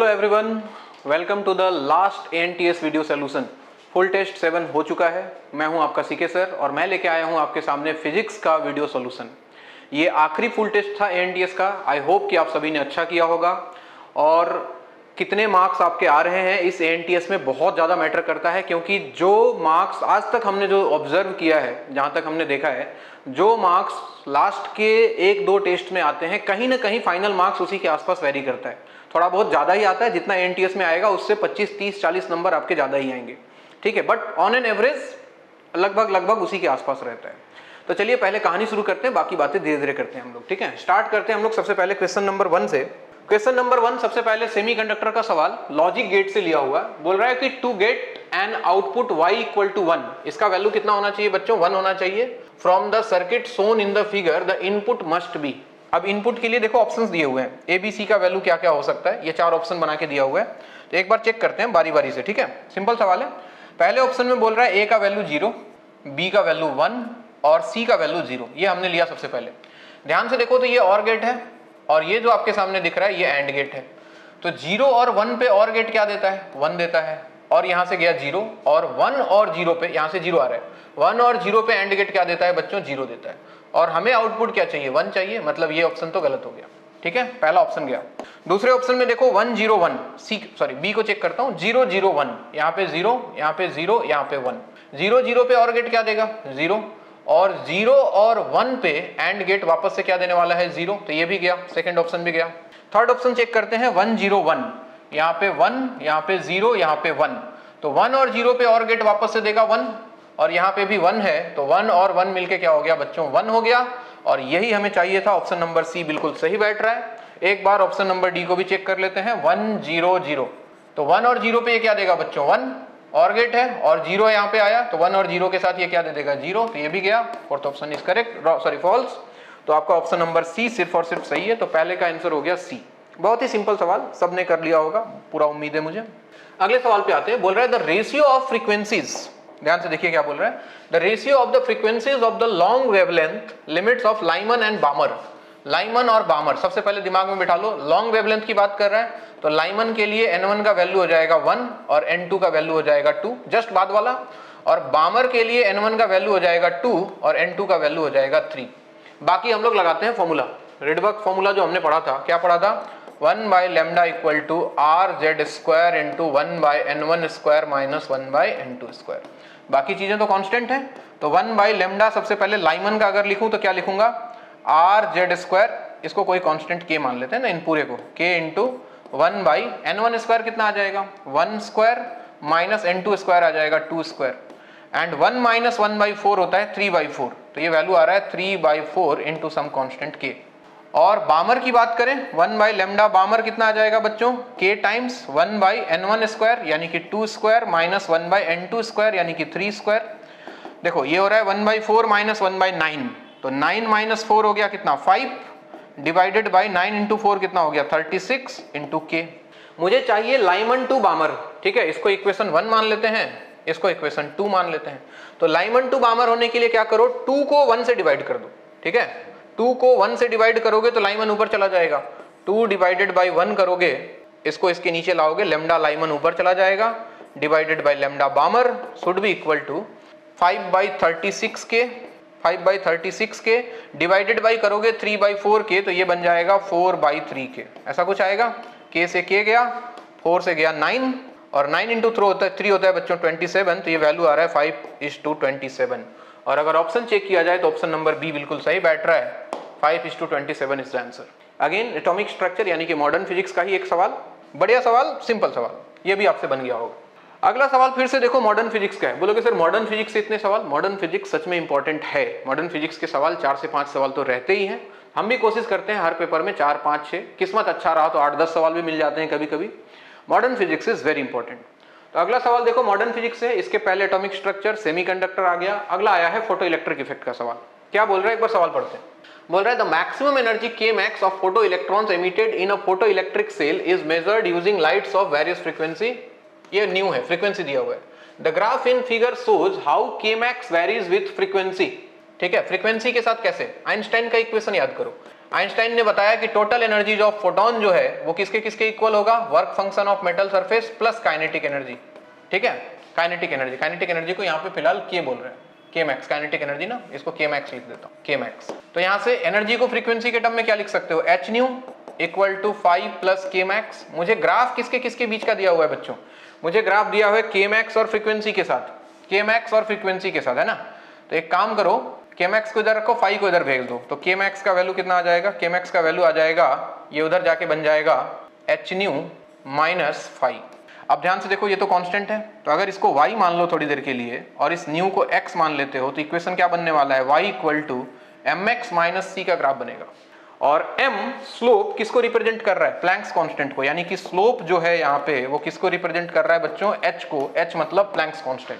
Everyone, welcome to the last ANTS video solution. Full test 7 हो चुका है। मैं हूं आपका सीके सर और मैं लेके आया हूं आपके सामने फिजिक्स का वीडियो सोल्यूशन। ये आखिरी फुल टेस्ट था एएनटीएस का। आई होप कि आप सभी ने अच्छा किया होगा। और कितने मार्क्स आपके आ रहे हैं इस एएनटीएस में बहुत ज़्यादा मैटर करता है, क्योंकि जो मार्क्स आज तक हमने जो ऑब्जर्व किया है, जहाँ तक हमने देखा है, जो मार्क्स लास्ट के 1-2 टेस्ट में आते हैं, कहीं ना कहीं फाइनल मार्क्स उसी के आसपास वेरी करता है। थोड़ा बहुत ज़्यादा ही आता है, जितना एएनटीएस में आएगा उससे 25, 30, 40 नंबर आपके ज़्यादा ही आएंगे, ठीक है। बट ऑन एन एवरेज लगभग उसी के आसपास रहता है। तो चलिए पहले कहानी शुरू करते हैं, बाकी बातें धीरे धीरे करते हैं हम लोग, ठीक है। स्टार्ट करते हैं हम लोग सबसे पहले क्वेश्चन नंबर 1 से। क्वेश्चन नंबर 1 सबसे पहले सेमीकंडक्टर का सवाल लॉजिक गेट से लिया हुआ है। बोल रहा है कि to get an output y equal to 1, इसका वैल्यू कितना होना चाहिए बच्चों? 1 होना चाहिए। From the circuit shown in the figure the input must be. अब इनपुट के लिए देखो ऑप्शंस दिए हुए हैं, ABC का वैल्यू क्या क्या हो सकता है, ये 4 ऑप्शन बना के दिया हुआ है। तो एक बार चेक करते हैं बारी बारी से, ठीक है। सिंपल सवाल है। पहले ऑप्शन में बोल रहा है A का वैल्यू 0, B का वैल्यू 1 और C का वैल्यू 0। ये हमने लिया सबसे पहले। ध्यान से देखो तो ये और गेट है और ये जो आपके सामने दिख रहा है ये एंड गेट है। तो 0 और 1 पे और गेट क्या देता है? 1 देता है। और यहाँ से गया 0 और 1 और 0 पे, यहाँ से 0 आ रहा है, 1 और 0 पे एंड गेट क्या देता है बच्चों? 0 देता है। और हमें आउटपुट क्या चाहिए? 1 चाहिए। मतलब ये ऑप्शन तो गलत हो गया, ठीक है। पहला ऑप्शन गया। दूसरे ऑप्शन में देखो 1 0 1 बी को चेक करता हूँ। 0 0 1, यहाँ पे 0, यहाँ पे 0, यहाँ पे 1। 0 0 पे और गेट क्या देगा? 0। और 0 और 1 पे एंड गेट वापस से क्या देने वाला है? 0। तो ये भी गया, सेकंड ऑप्शन भी गया। थर्ड ऑप्शन चेक करते हैं। 1 0 1, यहाँ पे 1, यहाँ पे 0, यहाँ पे 1। तो 1 और 0 पे और गेट वापस से देगा 1 और यहाँ पे भी 1 है। तो 1 और 1 मिलके क्या हो गया बच्चों? 1 हो गया। और यही हमें चाहिए था। ऑप्शन नंबर सी बिल्कुल सही बैठ रहा है। एक बार ऑप्शन नंबर डी को भी चेक कर लेते हैं। 1 0 0, तो 1 और 0 पे ये क्या देगा बच्चों? 1 और गेट है और 0 यहाँ पे आया, तो 1 और 0 के साथ ये क्या दे देगा? 0। तो ये भी गया। Fourth option is correct, sorry false. तो आपका ऑप्शन नंबर सी सिर्फ और सिर्फ सही है। तो पहले का आंसर हो गया सी। बहुत ही सिंपल सवाल, सबने कर लिया होगा, पूरा उम्मीद है मुझे। अगले सवाल पे आते हैं। बोल रहा है द रेशियो ऑफ फ्रीक्वेंसीज, ध्यान से देखिए क्या बोल रहा है। The ratio of the frequencies of the long wavelength limits of Lyman and बामर। Lyman और बामर सबसे पहले दिमाग में बिठा लो। लॉन्ग वेवलेंथ की बात कर रहा है तो लाइमन के लिए n1 का वैल्यू हो जाएगा 1 और n2 का वैल्यू हो जाएगा 2, जस्ट बाद वाला। और बामर के लिए n1 का वैल्यू हो जाएगा 2 और n2 का वैल्यू हो जाएगा 3। बाकी हम लोग लगाते हैं फॉर्मूला, रिडबर्ग फॉर्मूला जो हमने पढ़ा था। क्या पढ़ा था? 1 by lambda equal to RZ square into 1 बाय n1 square minus 1 by n2 square. बाकी चीजें तो कांस्टेंट है। तो 1 बाय लैम्डा सबसे पहले लाइमन का अगर लिखूं तो क्या लिखूंगा? RZ स्क्वायर, इसको कोई कांस्टेंट k मान लेते हैं ना, इन पूरे को k into 1 by n1 square कितना आ जाएगा? 1 स्क्वायर माइनस n2 स्क्वायर आ जाएगा 2 स्क्वायर। एंड 1 माइनस 1 बाई 4 होता है 3 बाई 4। तो ये वैल्यू आ रहा है 3 by 4 into some constant k। और बामर की बात करें 1 बाई लेमडा बामर कितना आ जाएगा बच्चों? k times 1 by n1 square यानी कि 2 square minus 1 by n2 square यानी कि 3 स्क्वायर। देखो ये हो रहा है 1 बाई 4 माइनस 1 बाई 9, तो 9 माइनस 4 हो गया कितना? 5 डिवाइडेड बाई 9 इंटू 4 कितना हो गया? 36 इंटू k। मुझे चाहिए लाइमन टू बामर, ठीक है। इसको इक्वेशन 1 मान लेते हैं, इसको इक्वेशन 2 मान लेते हैं। तो लाइमन टू बामर होने के लिए क्या करो? 2 को 1 से डिवाइड कर दो, ठीक है। 2 को 1 से डिवाइड करोगे तो लाइमन ऊपर चला जाएगा। 2 डिवाइडेड बाई 1 करोगे, इसको इसके नीचे लाओगे, लेमडा लाइमन ऊपर चला जाएगा, divided by lambda Balmer should be equal to 5 by 36 के, 5 बाई 36 के डिवाइडेड बाई करोगे 3 बाई 4 के, तो ये बन जाएगा 4 बाई 3 के, ऐसा कुछ आएगा। k से k गया, 4 से गया 9 और 9 इंटू 3 होता है बच्चों 27। तो ये वैल्यू आ रहा है 5:27। और अगर ऑप्शन चेक किया जाए तो ऑप्शन नंबर बी बिल्कुल सही बैठ रहा है। 5:27 is the answer. Again atomic structure यानी कि मॉडर्न फिजिक्स का ही एक सवाल, बढ़िया सवाल, सिंपल सवाल, ये भी आपसे बन गया होगा। अगला सवाल फिर से देखो मॉडर्न फिजिक्स का है। बोलोगे सर मॉडर्न फिजिक्स से इतने सवाल? मॉडर्न फिजिक्स सच में इंपॉर्टेंट है। मॉडर्न फिजिक्स के सवाल 4 से 5 सवाल तो रहते ही हैं। हम भी कोशिश करते हैं हर पेपर में 4 5 6, किस्मत अच्छा रहा तो 8 10 सवाल भी मिल जाते हैं कभी कभी। Modern physics is very important. तो अगला सवाल देखो मॉडर्न फिजिक्स है। इसके पहले एटॉमिक स्ट्रक्चर, सेमीकंडक्टर आ गया। अगला आया है फोटो इलेक्ट्रिक इफेक्ट का सवाल। क्या बोल रहा है एक बार सवाल पढ़ते हैं। बोल रहा है the maximum energy k max of photo electrons emitted in a photo electric cell is measured using lights of various frequency. ये न्यू है, फ्रीक्वेंसी दिया हुआ है। The graph in figure shows how k max varies with frequency, ठीक है। Frequency के साथ कैसे? आइंस्टाइन का इक्वेशन याद करो। आइंस्टाइन ने बताया कि टोटल एनर्जीज ऑफ फोटोन जो है वो किसके किसके इक्वल होगा, work function of metal surface plus kinetic energy. ठीक है, काइनेटिक एनर्जी को यहाँ पे फिलहाल के बोल रहे हैं, के मैक्स, काइनेटिक एनर्जी ना, इसको के मैक्स लिख देता हूँ, के मैक्स। तो यहाँ से एनर्जी को फ्रीक्वेंसी के टर्म में क्या लिख सकते हो, h nu equal to 5 plus k max. मुझे ग्राफ किसके किसके बीच का दिया हुआ है बच्चों, मुझे ग्राफ दिया हुआ है के मैक्स और फ्रीक्वेंसी के साथ, के मैक्स और फ्रीक्वेंसी के साथ, है ना। तो एक काम करो, के मैक्स को इधर रखो, 5 को इधर भेज दो, तो के मैक्स का वैल्यू कितना आ जाएगा, के मैक्स का वैल्यू आ जाएगा, ये उधर जाके बन जाएगा एच न्यू माइनस 5। अब ध्यान से देखो, ये तो कांस्टेंट है, तो अगर इसको y मान लो थोड़ी देर के लिए और इस न्यू को x मान लेते हो, तो इक्वेशन क्या बनने वाला है, y equal to mx minus c का ग्राफ बनेगा। और m स्लोप किसको रिप्रेजेंट कर रहा है, प्लैंक्स कांस्टेंट को, यानी कि स्लोप जो है यहाँ पे वो किसको रिप्रेजेंट कर रहा है बच्चों, h को, h मतलब प्लैंक्स कांस्टेंट।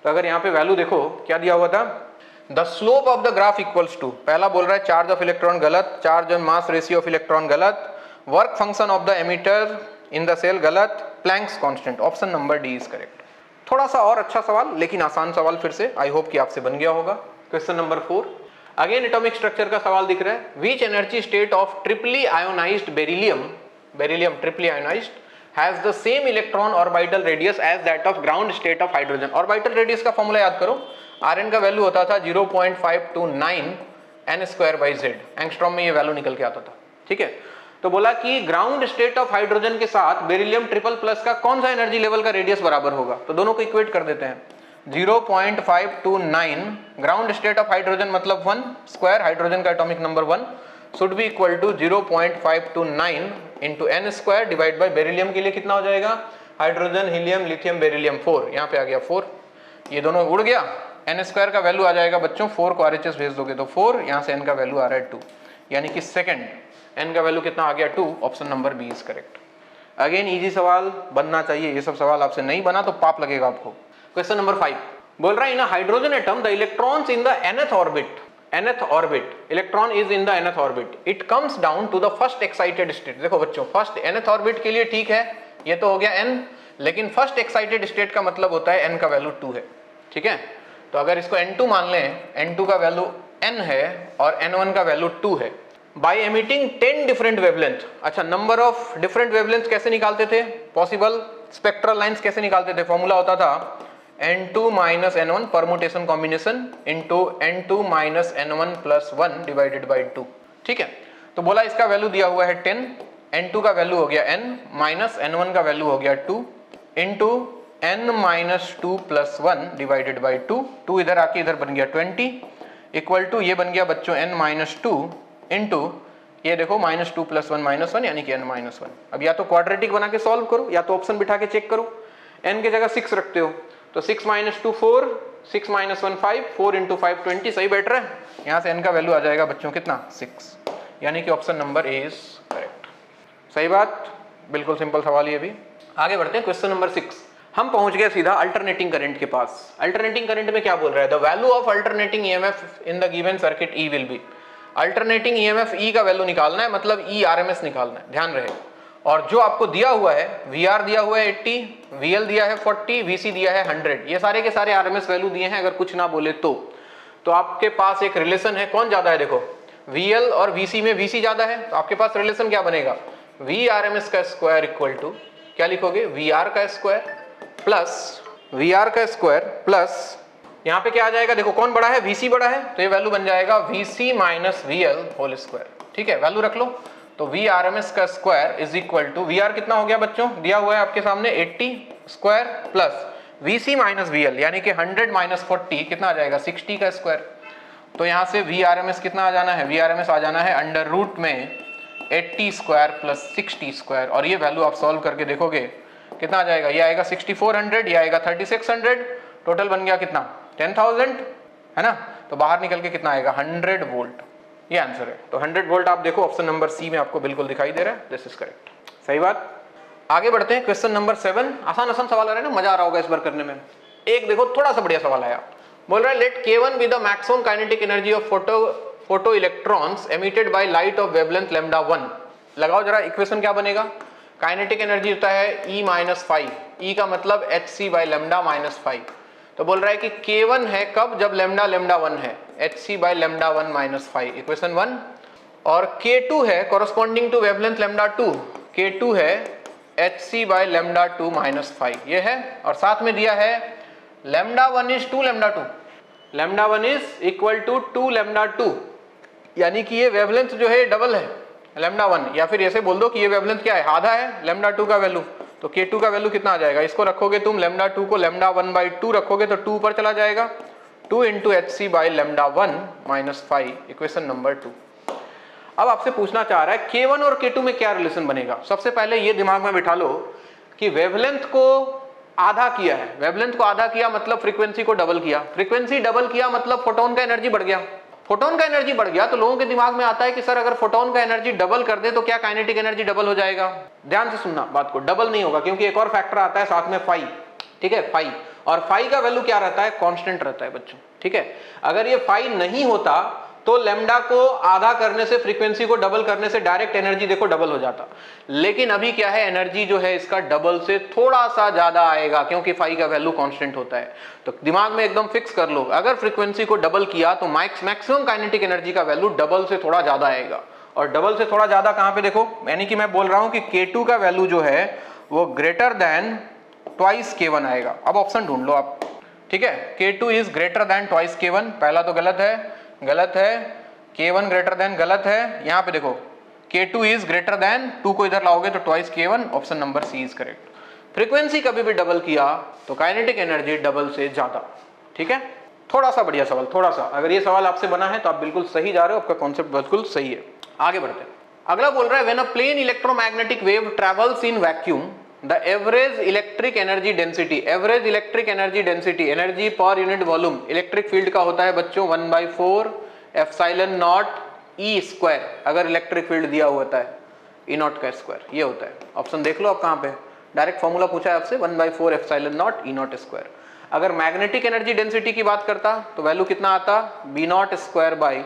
तो अगर यहाँ पे वैल्यू देखो क्या दिया हुआ था, the slope of the graph equals to, पहला बोल रहा है चार्ज ऑफ इलेक्ट्रॉन गलत, charge on mass ratio of electron गलत, work function of the emitter in the cell गलत, Planck's constant, option number D is correct. थोड़ा सा और अच्छा सवाल, लेकिन आसान सवाल फिर से, आई होप कि आपसे बन गया होगा। Question number 4, again atomic structure का सवाल दिख रहा है, which energy state of triply ionised beryllium triply ionised has the same electron orbital radius as that of ground state of hydrogen. Orbital radius का फॉर्मूला याद करो, Rn का value होता था 0.529 n²/z, एंगस्ट्रॉम में ये वैल्यू निकल के आता था। ठीक है, तो बोला कि ग्राउंड स्टेट ऑफ हाइड्रोजन के साथ बेरिलियम ट्रिपल प्लस का कौन सा एनर्जी लेवल का रेडियस बराबर होगा, तो दोनों को इक्वेट कर देते हैं। 0.529 ग्राउंड स्टेट ऑफ हाइड्रोजन मतलब 1 स्क्वायर, हाइड्रोजन का atomic number 1 should be equal to 0.529 into n square divide by beryllium के लिए कितना हो जाएगा, हाइड्रोजन हीलियम लिथियम बेरिलियम 4, यहाँ पे आ गया 4, ये दोनों उड़ गया, n स्क्वायर का वैल्यू आ जाएगा बच्चों, 4 को RHS भेज दोगे तो 4, यहाँ से n का वैल्यू आ रहा है 2, यानी कि सेकंड n का वैल्यू कितना आ गया 2, option number B is correct. Again easy सवाल बनना चाहिए, ये सब सवाल आपसे नहीं बना तो पाप लगेगा आपको। क्वेश्चन नंबर 5 बोल रहा है, in a hydrogen atom the electrons in the nth orbit, electron is in the nth orbit, it comes down to the first excited state. देखो बच्चों, फर्स्ट nth ऑर्बिट के लिए ठीक है, ये तो हो गया n, लेकिन फर्स्ट एक्साइटेड स्टेट का मतलब होता है n का वैल्यू 2 है। ठीक है, तो अगर इसको n2 मान लें, n2 का वैल्यू n है और n1 का वैल्यू 2 है, बाय एमिटिंग 10 डिफरेंट वेवलेंथ। अच्छा, नंबर ऑफ डिफरेंट वेवलेंथ कैसे निकालते थे, पॉसिबल स्पेक्ट्रल लाइंस कैसे निकालते थे, फॉर्मूला होता था n2 minus n1 permutation combination into n2 minus n1 plus 1 divided by 2। ठीक है, तो बोला इसका वैल्यू दिया हुआ है 10, n2 का वैल्यू हो गया n, माइनस n1 का वैल्यू हो गया 2 into n minus 2 plus 1 divided by 2 इधर आके इधर बन गया 20 इक्वल टू ये बन गया बच्चों n माइनस 2 इंटू ये देखो माइनस 2 प्लस 1 माइनस 1 यानी कि n माइनस 1। अब या तो क्वाड्रेटिक बना के सॉल्व करो या तो ऑप्शन बिठा के चेक करो, n की जगह 6 रखते हो तो 6 माइनस 2 4, 6 माइनस 1 5, 4 इंटू 5 20, सही बैठ रहा है। यहाँ से n का वैल्यू आ जाएगा बच्चों कितना 6, यानी कि option number A is correct. सही बात, बिल्कुल सिंपल सवाल ये भी। आगे बढ़ते हैं, क्वेश्चन नंबर 6 हम पहुंच गए सीधा अल्टरनेटिंग करंट के पास। अल्टरनेटिंग करंट में क्या बोल रहा है, the value of alternating EMF in the given circuit E will be. Alternating EMF ई का वैल्यू निकालना है, मतलब ई आरएमएस निकालना है, ध्यान रहे। और जो आपको दिया हुआ है, वी आर दिया हुआ है 80, वीएल दिया है 40, वीसी दिया है 100, ये सारे के सारे आरएमएस वैल्यू दिए हैं। अगर कुछ ना बोले तो आपके पास एक रिलेशन है, कौन ज्यादा है, देखो वीएल और वीसी में वीसी ज्यादा है, तो आपके पास रिलेशन क्या बनेगा, वी आरएमएस का स्क्वायर इक्वल टू क्या लिखोगे, वी आर का स्क्वायर प्लस वी आर का स्क्वायर प्लस यहाँ पे क्या आ जाएगा, देखो कौन बड़ा है, वीसी बड़ा है, तो ये वैल्यू बन जाएगा VC minus VL whole square. ठीक है, वैल्यू रख लो, तो वी आर एम एस का square is equal to V R कितना हो गया बच्चों, दिया हुआ है आपके सामने 80 square plus VC minus VL यानी कि 100 माइनस 40 कितना आ जाएगा 60 का स्क्वायर। तो यहाँ से वी आर एम एस कितना आ जाना है, वी आर एम एस आ जाना है अंडर रूट में 80 स्क्वायर प्लस 60 स्क्वायर, और ये वैल्यू आप सॉल्व करके देखोगे कितना आ जाएगा, ये आएगा 6400, ये आएगा 3600, टोटल बन गया कितना 10,000, है ना। तो बाहर निकल के कितना आएगा 100 वोल्ट, ये आंसर है। तो 100 वोल्ट आप देखो ऑप्शन नंबर सी में आपको बिल्कुल दिखाई दे रहा है, दिस इज करेक्ट। सही बात। आगे बढ़ते हैं, क्वेश्चन नंबर 7। आसान आसान सवाल आ रहे हैं ना, मजा आ रहा होगा इस बार करने में। एक देखो थोड़ा सा बढ़िया सवाल आया, बोल रहा है let K1 be the maximum kinetic energy of photo electrons emitted by light of wavelength lambda 1। लगाओ जरा इक्वेशन क्या बनेगा, काइनेटिक एनर्जी होता है E माइनस 5, E का मतलब hc बाय लैम्डा माइनस 5। तो बोल रहा है कि K1 है कब, जब लैम्डा 1 है, hc by lambda 1 minus 5, equation 1। और K2 है कॉरस्पॉन्डिंग टू वेवलेंथ λ2, K2 है hc बाय λ2 माइनस 5 ये है, और साथ में दिया है λ1 इज 2 λ2, λ1 इज इक्वल टू 2 λ2, यानी कि ये वेवलेंथ जो है डबल है λ1, या फिर ऐसे बोल दो कि ये वेवलेंथ क्या है, आधा है λ2 का वैल्यू। तो K2 का वैल्यू कितना आ जाएगा, इसको रखोगे तुम λ2 को λ1/2 रखोगे तो 2 ऊपर चला जाएगा, 2 into hc by λ1 minus 5, equation number 2। अब आपसे पूछना चाह रहा है K1 और K2 में क्या रिलेशन बनेगा। सबसे पहले ये दिमाग में बिठा लो कि वेवलेंथ को आधा किया है, वेवलेंथ को आधा किया मतलब फ्रीक्वेंसी को डबल किया, फ्रीक्वेंसी डबल किया मतलब फोटोन का एनर्जी बढ़ गया, फोटोन का एनर्जी बढ़ गया तो लोगों के दिमाग में आता है कि सर अगर फोटोन का एनर्जी डबल कर दे तो क्या काइनेटिक एनर्जी डबल हो जाएगा। ध्यान से सुनना बात को, डबल नहीं होगा क्योंकि एक और फैक्टर आता है साथ में फाई, ठीक है, फाई, और फाई का वैल्यू क्या रहता है, कांस्टेंट रहता है बच्चों, ठीक है। अगर ये फाई नहीं होता तो लैम्डा को आधा करने से, फ्रीक्वेंसी को डबल करने से डायरेक्ट एनर्जी देखो डबल हो जाता, लेकिन अभी क्या है, एनर्जी जो है इसका डबल से थोड़ा सा ज्यादा आएगा क्योंकि फाई का वैल्यू कांस्टेंट होता है। तो दिमाग में एकदम फिक्स कर लो, अगर फ्रीक्वेंसी को डबल किया तो मैक्सिमम काइनेटिक एनर्जी का वैल्यू डबल से थोड़ा ज्यादा आएगा, और डबल से थोड़ा ज्यादा कहां पे देखो, यानी कि मैं बोल रहा हूं कि K2 का वैल्यू जो है वो ग्रेटर देन ट्वाइस K1 आएगा। अब ऑप्शन ढूंढ लो आप, ठीक है, K2 is greater then twice K1, पहला तो गलत है, गलत है, K1 ग्रेटर देन गलत है, यहां पे देखो K2 इज ग्रेटर देन, 2 को इधर लाओगे तो twice K1, option number C is correct. Frequency कभी भी डबल किया तो काइनेटिक एनर्जी डबल से ज्यादा, ठीक है। थोड़ा सा बढ़िया सवाल, थोड़ा सा, अगर ये सवाल आपसे बना है तो आप बिल्कुल सही जा रहे हो, आपका कॉन्सेप्ट बिल्कुल सही है। आगे बढ़ते हैं, अगला बोल रहा है when a plane electromagnetic wave travels in vacuum the average electric energy density, average electric energy density, energy per unit volume electric field का होता है बच्चों 1/4 एप्सिलॉन नॉट ई स्क्वायर, अगर इलेक्ट्रिक फील्ड दिया होता है ई नॉट का स्क्वायर, ये होता है। ऑप्शन देख लो आप कहां पे, डायरेक्ट फॉर्मूला पूछा है आपसे 1/4 epsilon naught E naught square. अगर मैग्नेटिक एनर्जी डेंसिटी की बात करता तो वैल्यू कितना आता, B naught square by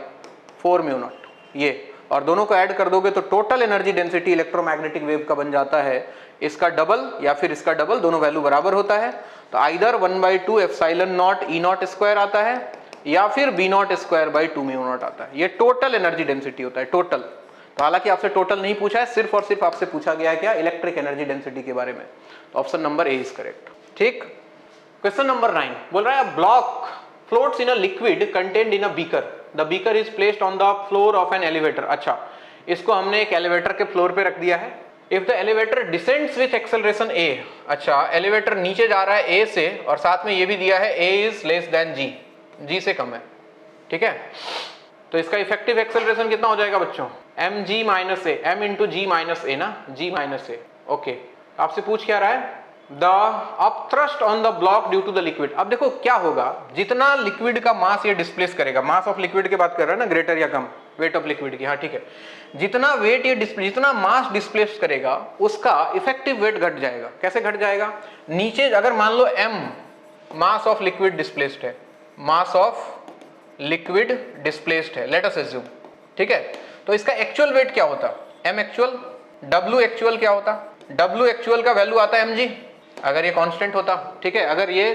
4 mu naught, ये, और दोनों को ऐड कर दोगे तो total energy density electromagnetic wave का बन जाता है इसका डबल या फिर इसका डबल, दोनों वैल्यू बराबर होता है, तो either 1/2 epsilon naught E naught square आता है या फिर B naught square by 2 mu naught आता है। ये टोटल एनर्जी डेंसिटी होता है, टोटल। तो हालांकि आपसे टोटल नहीं पूछा है, सिर्फ और सिर्फ आपसे पूछा गया है क्या, इलेक्ट्रिक एनर्जी डेंसिटी के बारे में। तो option number A is correct, ठीक। क्वेश्चन नंबर 9 बोल रहा है block floats in a liquid contained in a beaker, the beaker is placed on the floor of an elevator. अच्छा, इसको हमने एक एलिवेटर के फ्लोर पे रख दिया है। If the elevator descends with acceleration a, अच्छा एलिवेटर नीचे जा रहा है a से, और साथ में ये भी दिया है a is less then g, g से कम है, ठीक है। तो इसका इफेक्टिव एक्सेलरेशन कितना हो जाएगा बच्चों, mg माइनस ए, m इंटू जी माइनस ए ना, g माइनस ए, ओके। आपसे पूछ क्या रहा है, the upthrust on the block due to the liquid. अब देखो क्या होगा, जितना लिक्विड का मास ये डिस्प्लेस करेगा, मास ऑफ लिक्विड की बात कर रहा है ना, ग्रेटर या कम, वेट ऑफ लिक्विड की, हाँ ठीक है, जितना वेट ये जितना मास डिस्प्लेस करेगा उसका इफेक्टिव वेट घट जाएगा। कैसे घट जाएगा, नीचे अगर मान लो m mass of liquid displaced है, मास ऑफ लिक्विड डिस्प्लेस्ड है, लेट अस अज्यूम, ठीक है, तो इसका एक्चुअल वेट क्या होता, m एक्चुअल, w एक्चुअल क्या होता, w एक्चुअल का वैल्यू आता है mg, अगर ये कांस्टेंट होता, ठीक है, अगर ये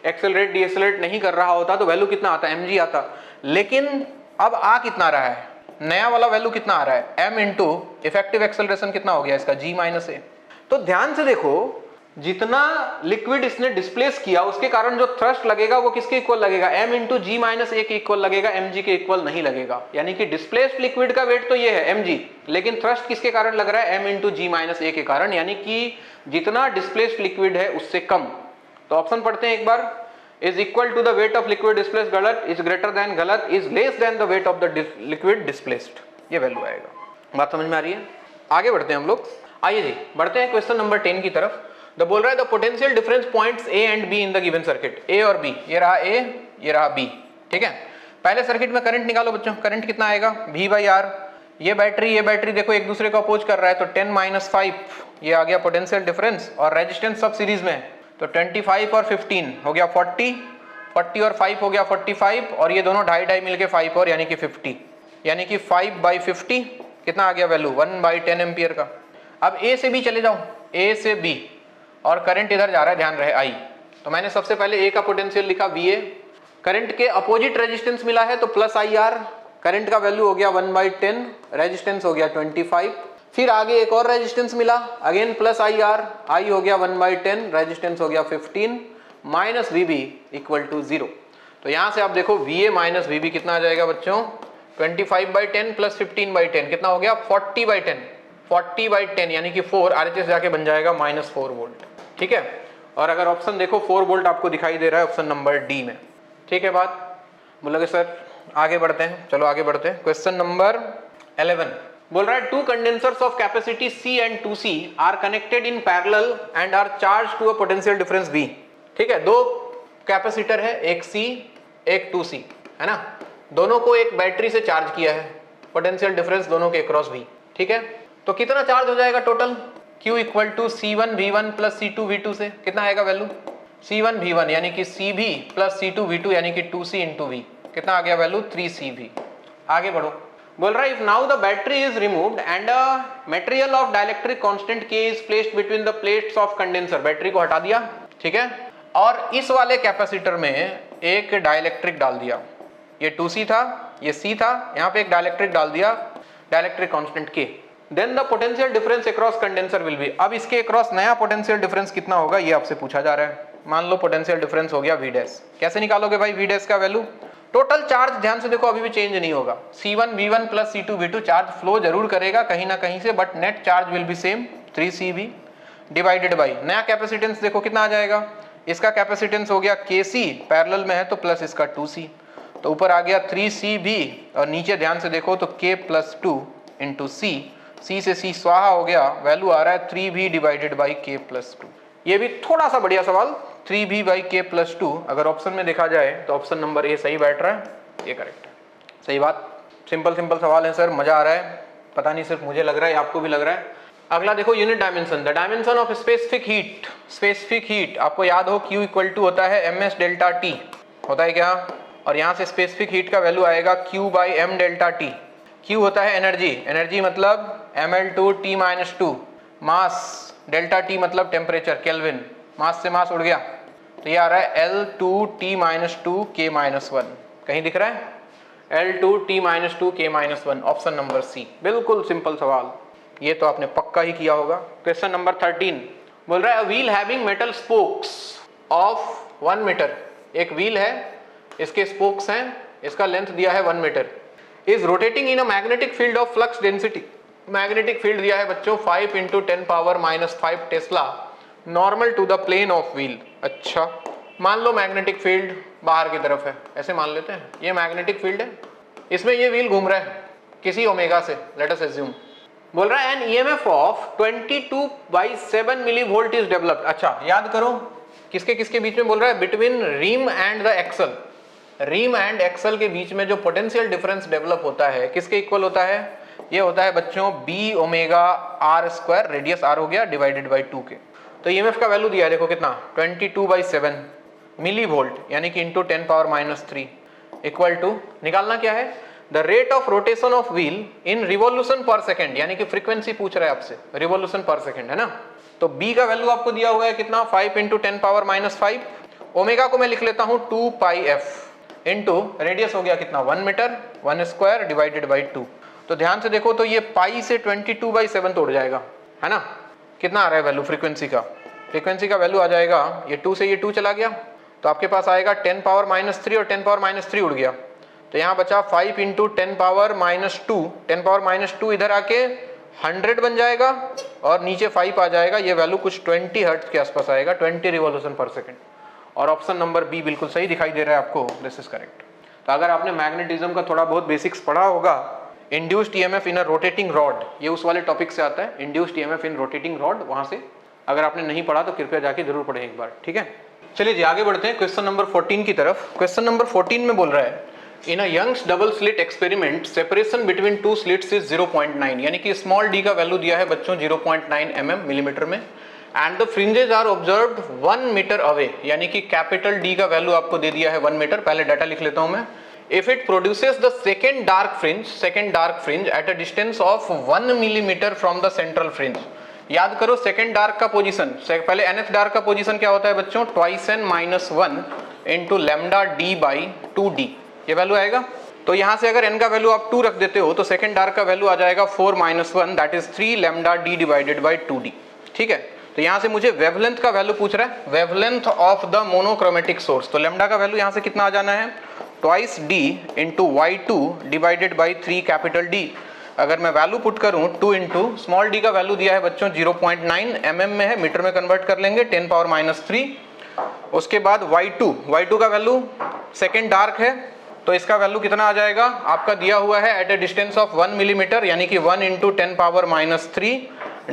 एक्सेलरेट डीएक्सेलरेट नहीं कर रहा होता तो वैल्यू कितना आता, mg आता। लेकिन अब आ कितना रहा है, नया वाला वैल्यू कितना आ रहा है, m इंटू इफेक्टिव एक्सेलरेशन कितना हो गया इसका, g माइनस ए। तो ध्यान से देखो, जितना लिक्विड इसने डिस्प्लेस किया उसके कारण जो थ्रस्ट लगेगा वो किसके इक्वल लगेगा, m इंटू जी माइनस ए के इक्वल लगेगा, mg के इक्वल नहीं लगेगा। यानी कि डिस्प्लेस्ड लिक्विड का वेट तो ये है mg, लेकिन थ्रस्ट किसके कारण लग रहा है, m इंटू जी माइनस ए के कारण, यानी कि जितना डिस्प्लेस्ड लिक्विड है उससे कम। तो ऑप्शन पढ़ते हैं एक बार, is equal to the weight of liquid displaced गलत, इज ग्रेटर देन गलत, is less than the weight of the liquid displaced, ये वैल्यू आएगा। बात समझ में आ रही है, आगे बढ़ते हैं हम लोग। आइए जी बढ़ते हैं क्वेश्चन नंबर 10 की तरफ। द बोल रहा है the potential difference points A and B in the given circuit, A और बी, ये रहा ए, ये रहा बी, ठीक है। पहले सर्किट में करंट निकालो बच्चों, करंट कितना आएगा, V बाई आर, ये बैटरी देखो एक दूसरे को अपोज कर रहा है, तो 10 माइनस 5 ये आ गया पोटेंशियल डिफरेंस, और रेजिस्टेंस सब सीरीज में, तो 25 और 15 हो गया 40, 40 और 5 हो गया 45, और ये दोनों ढाई मिलके 5 और यानी कि 50, यानी कि 5/50 कितना आ गया वैल्यू, 1/10 एम्पियर का। अब ए से बी चले जाओ, ए से बी, और करंट इधर जा रहा है, ध्यान रहे I। तो मैंने सबसे पहले ए का पोटेंशियल लिखा VA, करंट के अपोजिट रेजिस्टेंस मिला है तो प्लस IR, करंट का वैल्यू हो गया 1/10, रेजिस्टेंस हो गया 25, फिर आगे एक और रेजिस्टेंस मिला, again plus I R, I हो गया 1/10, रेजिस्टेंस हो गया 15, minus V B equal to 0। तो यहां से आप देखो VA माइनस VB कितना आ जाएगा बच्चों, 25/10 प्लस 15/10 कितना हो गया 40/10, 40/10 यानी कि 4 RHS जाके बन जाएगा -4 वोल्ट। ठीक है, और अगर ऑप्शन देखो 4 वोल्ट आपको दिखाई दे रहा है ऑप्शन नंबर डी में। ठीक है बात, बोलोगे सर आगे बढ़ते हैं, चलो आगे बढ़ते हैं। क्वेश्चन नंबर 11 बोल रहा है two condensers of capacity C and 2C are connected in parallel and are charge to a potential difference V। ठीक है, दो कैपेसिटर है, एक C एक 2C है ना, दोनों को एक बैटरी से चार्ज किया है, पोटेंशियल डिफरेंस दोनों के अक्रॉस V। ठीक है, तो कितना चार्ज हो जाएगा total, Q equal to C1V1 plus C2V2 से कितना आएगा वैल्यू, C1V1 यानी कि CV प्लस C2V2 यानी कि 2C इंटू V, कितना आ गया वैल्यू 3CV। आगे बढ़ो, बोल रहा है if now the battery is removed and a material of dielectric constant K is placed between the plates of condenser, battery को हटा दिया, ठीक है, और इस वाले कैपेसिटर में एक डाइलेक्ट्रिक डाल दिया, ये 2C था ये C था, यहाँ पे एक डाइलेक्ट्रिक डाल दिया, dielectric constant K, then the potential difference across condenser will be. अब इसके अक्रॉस नया पोटेंशियल डिफरेंस कितना होगा ये आपसे पूछा जा रहा है। मान लो पोटेंशियल डिफरेंस हो गया V डैश, कैसे निकालोगे भाई V डैश का वैल्यू, टोटल चार्ज ध्यान से देखो अभी भी चेंज नहीं होगा, C1V1 plus C2V2 charge flow जरूर करेगा कहीं ना कहीं से, but net charge will be same 3CV divided by नया कैपेसिटेंस देखो कितना आ जाएगा, इसका कैपेसिटेंस हो गया KC, पैरेलल में है तो प्लस इसका 2C, तो ऊपर आ गया 3CV और नीचे ध्यान से देखो तो K plus 2 into C, C से C स्वाहा हो गया, वैल्यू आ रहा है 3V divided by K plus 2। ये भी थोड़ा सा बढ़िया सवाल, 3V बाई K प्लस 2, अगर ऑप्शन में देखा जाए तो ऑप्शन नंबर ए सही बैठ रहा है, ये करेक्ट है। सही बात, सिंपल सिंपल सवाल है सर, मजा आ रहा है, पता नहीं सिर्फ मुझे लग रहा है आपको भी लग रहा है। अगला देखो unit dimension, the dimension of specific heat, specific heat आपको याद हो Q इक्वल टू होता है MS डेल्टा T, होता है क्या, और यहाँ से स्पेसिफिक हीट का वैल्यू आएगा Q by M delta T। Q होता है एनर्जी, एनर्जी मतलब mL2T-2, मास डेल्टा T मतलब टेम्परेचर केल्विन, मास से मास उड़ गया, तो ये आ रहा है L2T-2 K-1, कहीं दिख रहा है L2T-2 K-1, ऑप्शन नंबर सी, बिल्कुल सिंपल सवाल, ये तो आपने पक्का ही किया होगा। क्वेश्चन नंबर 13 बोल रहा है a wheel having metal spokes of 1 metre, एक व्हील है, इसके स्पोक्स हैं, इसका लेंथ दिया है 1 metre, is rotating in a magnetic field of flux density, magnetic field दिया है बच्चों 5 × 10⁻⁻5 tesla normal to the plane of wheel. अच्छा, मान लो मैग्नेटिक फील्ड बाहर की तरफ है, ऐसे मान लेते हैं ये मैग्नेटिक फील्ड है, इसमें ये व्हील घूम रहा है किसी ओमेगा से, लेट अस अज्यूम, बोल रहा है an EMF of 22/7 millivolt is developed. अच्छा याद करो किसके किसके बीच में बोल रहा है, between rim and the axle, rim and axle के बीच में जो पोटेंशियल डिफरेंस डेवलप होता है किसके इक्वल होता है, ये होता है बच्चों B omega R², radius R हो गया, डिवाइडेड बाई 2 के। तो EMF का वैल्यू दिया है देखो कितना 22/7 मिलीवोल्ट यानी कि इंटू 10⁻³ इक्वल टू, निकालना क्या है, the rate of rotation of wheel in revolution per second, यानी कि फ्रीक्वेंसी पूछ रहा है आपसे, रिवोल्यूशन पर सेकेंड है ना, तो B का वैल्यू आपको दिया हुआ है कितना 5 × 10⁻⁵, ओमेगा को मैं लिख लेता हूँ 2πf इंटू रेडियस हो गया कितना 1 मीटर, 1² डिवाइडेड बाई 2, तो ध्यान से देखो तो ये पाई से 22/7 तोड़ जाएगा है ना, कितना आ रहा है वैल्यू फ्रीक्वेंसी का, फ्रीक्वेंसी का वैल्यू आ जाएगा, ये 2 से ये 2 चला गया तो आपके पास आएगा 10⁻³ और 10⁻³ उड़ गया, तो यहाँ बचा 5 × 10⁻², 10⁻² इधर आके 100 बन जाएगा और नीचे 5 आ जाएगा, ये वैल्यू कुछ 20 हर्ट्ज के आसपास आएगा, 20 रिवॉल्यूशन पर सेकेंड, और ऑप्शन नंबर बी बिल्कुल सही दिखाई दे रहा है आपको, दिस इज करेक्ट। तो अगर आपने मैग्नेटिज्म का थोड़ा बहुत बेसिक्स पढ़ा होगा, इंड्यूस्ड EMF इन अ रोटेटिंग रॉड, ये उस वाले टॉपिक से आता है, induced EMF in rotating rod, वहां से अगर आपने नहीं पढ़ा तो कृपया जाके जरूर पढ़ें एक बार, ठीक है। चलिए जी आगे बढ़ते हैं क्वेश्चन नंबर 14 की तरफ। क्वेश्चन नंबर 14 में बोल रहा है in a Young's double slit experiment separation between 2 slits is 0.9, यानी कि स्मॉल d का वैल्यू दिया है बच्चों 0.9 mm मिलीमीटर में, and the fringes are observed 1 metre away, यानी कि कैपिटल D का वैल्यू आपको दे दिया है 1 मीटर, पहले डाटा लिख लेता हूं मैं, if it produces the second dark fringe at a distance of 1 millimeter from the central fringe, याद करो सेकेंड डार्क का पोजीशन, पहले nth डार्क का पोजीशन क्या होता है बच्चों 2n - 1 इंटू λd/2d, ये वैल्यू आएगा, तो यहाँ से अगर n का वैल्यू आप 2 रख देते हो तो सेकेंड डार्क का वैल्यू आ जाएगा 4 - 1 that is 3 lambda d divided by 2d। ठीक है, तो यहाँ से मुझे वेवलेंथ का वैल्यू पूछ रहा है, wavelength of the monochromatic source. तो लैम्डा का वैल्यू यहाँ से कितना आ जाना है, twice d into y2 divided by 3 capital D। अगर मैं वैल्यू पुट करूं 2 इंटू स्मॉल d का वैल्यू दिया है बच्चों 0.9 mm में है, मीटर में कन्वर्ट कर लेंगे 10 पावर -3। उसके बाद y2 का वैल्यू सेकेंड डार्क है तो इसका वैल्यू कितना आ जाएगा आपका दिया हुआ है at a distance of 1 millimetre, यानी कि 1 into 10 power -3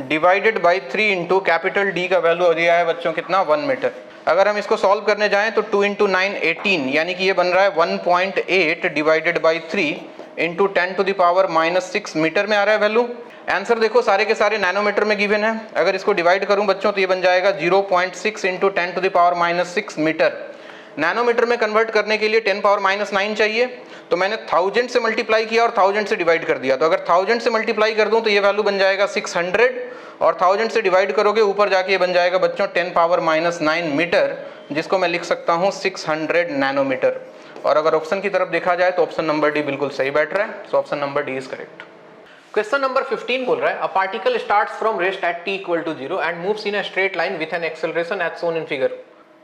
divided by 3 into capital D का वैल्यू दिया है बच्चों कितना 1 मीटर। अगर हम इसको सॉल्व करने जाएं तो 2 इंटू 9 18, यानी कि ये बन रहा है 1.8 divided by 3 into 10 to the power -6 metre में आ रहा है वैल्यू। आंसर देखो सारे के सारे नैनोमीटर में गिवन है, अगर इसको डिवाइड करूं बच्चों तो ये बन जाएगा 0.6 into 10 to the power -6 metre. Nanometre में कन्वर्ट करने के लिए 10 पावर -9 चाहिए, तो मैंने 1000 से मल्टीप्लाई किया और 1000 से डिवाइड कर दिया। तो अगर 1000 से मल्टीप्लाई कर दूं तो ये वैल्यू बन जाएगा 600 और 1000 से डिवाइड करोगे ऊपर जाके ये बन जाएगा बच्चों 10 पावर -9 मीटर, जिसको मैं लिख सकता हूँ 600 नैनोमीटर। और अगर ऑप्शन की तरफ देखा जाए तो ऑप्शन नंबर डी बिल्कुल सही बैठ रहा है, so option number D is correct. Question number 15 बोल रहा है a particle starts from rest at t = 0 and moves in a straight line with an acceleration as shown in figure.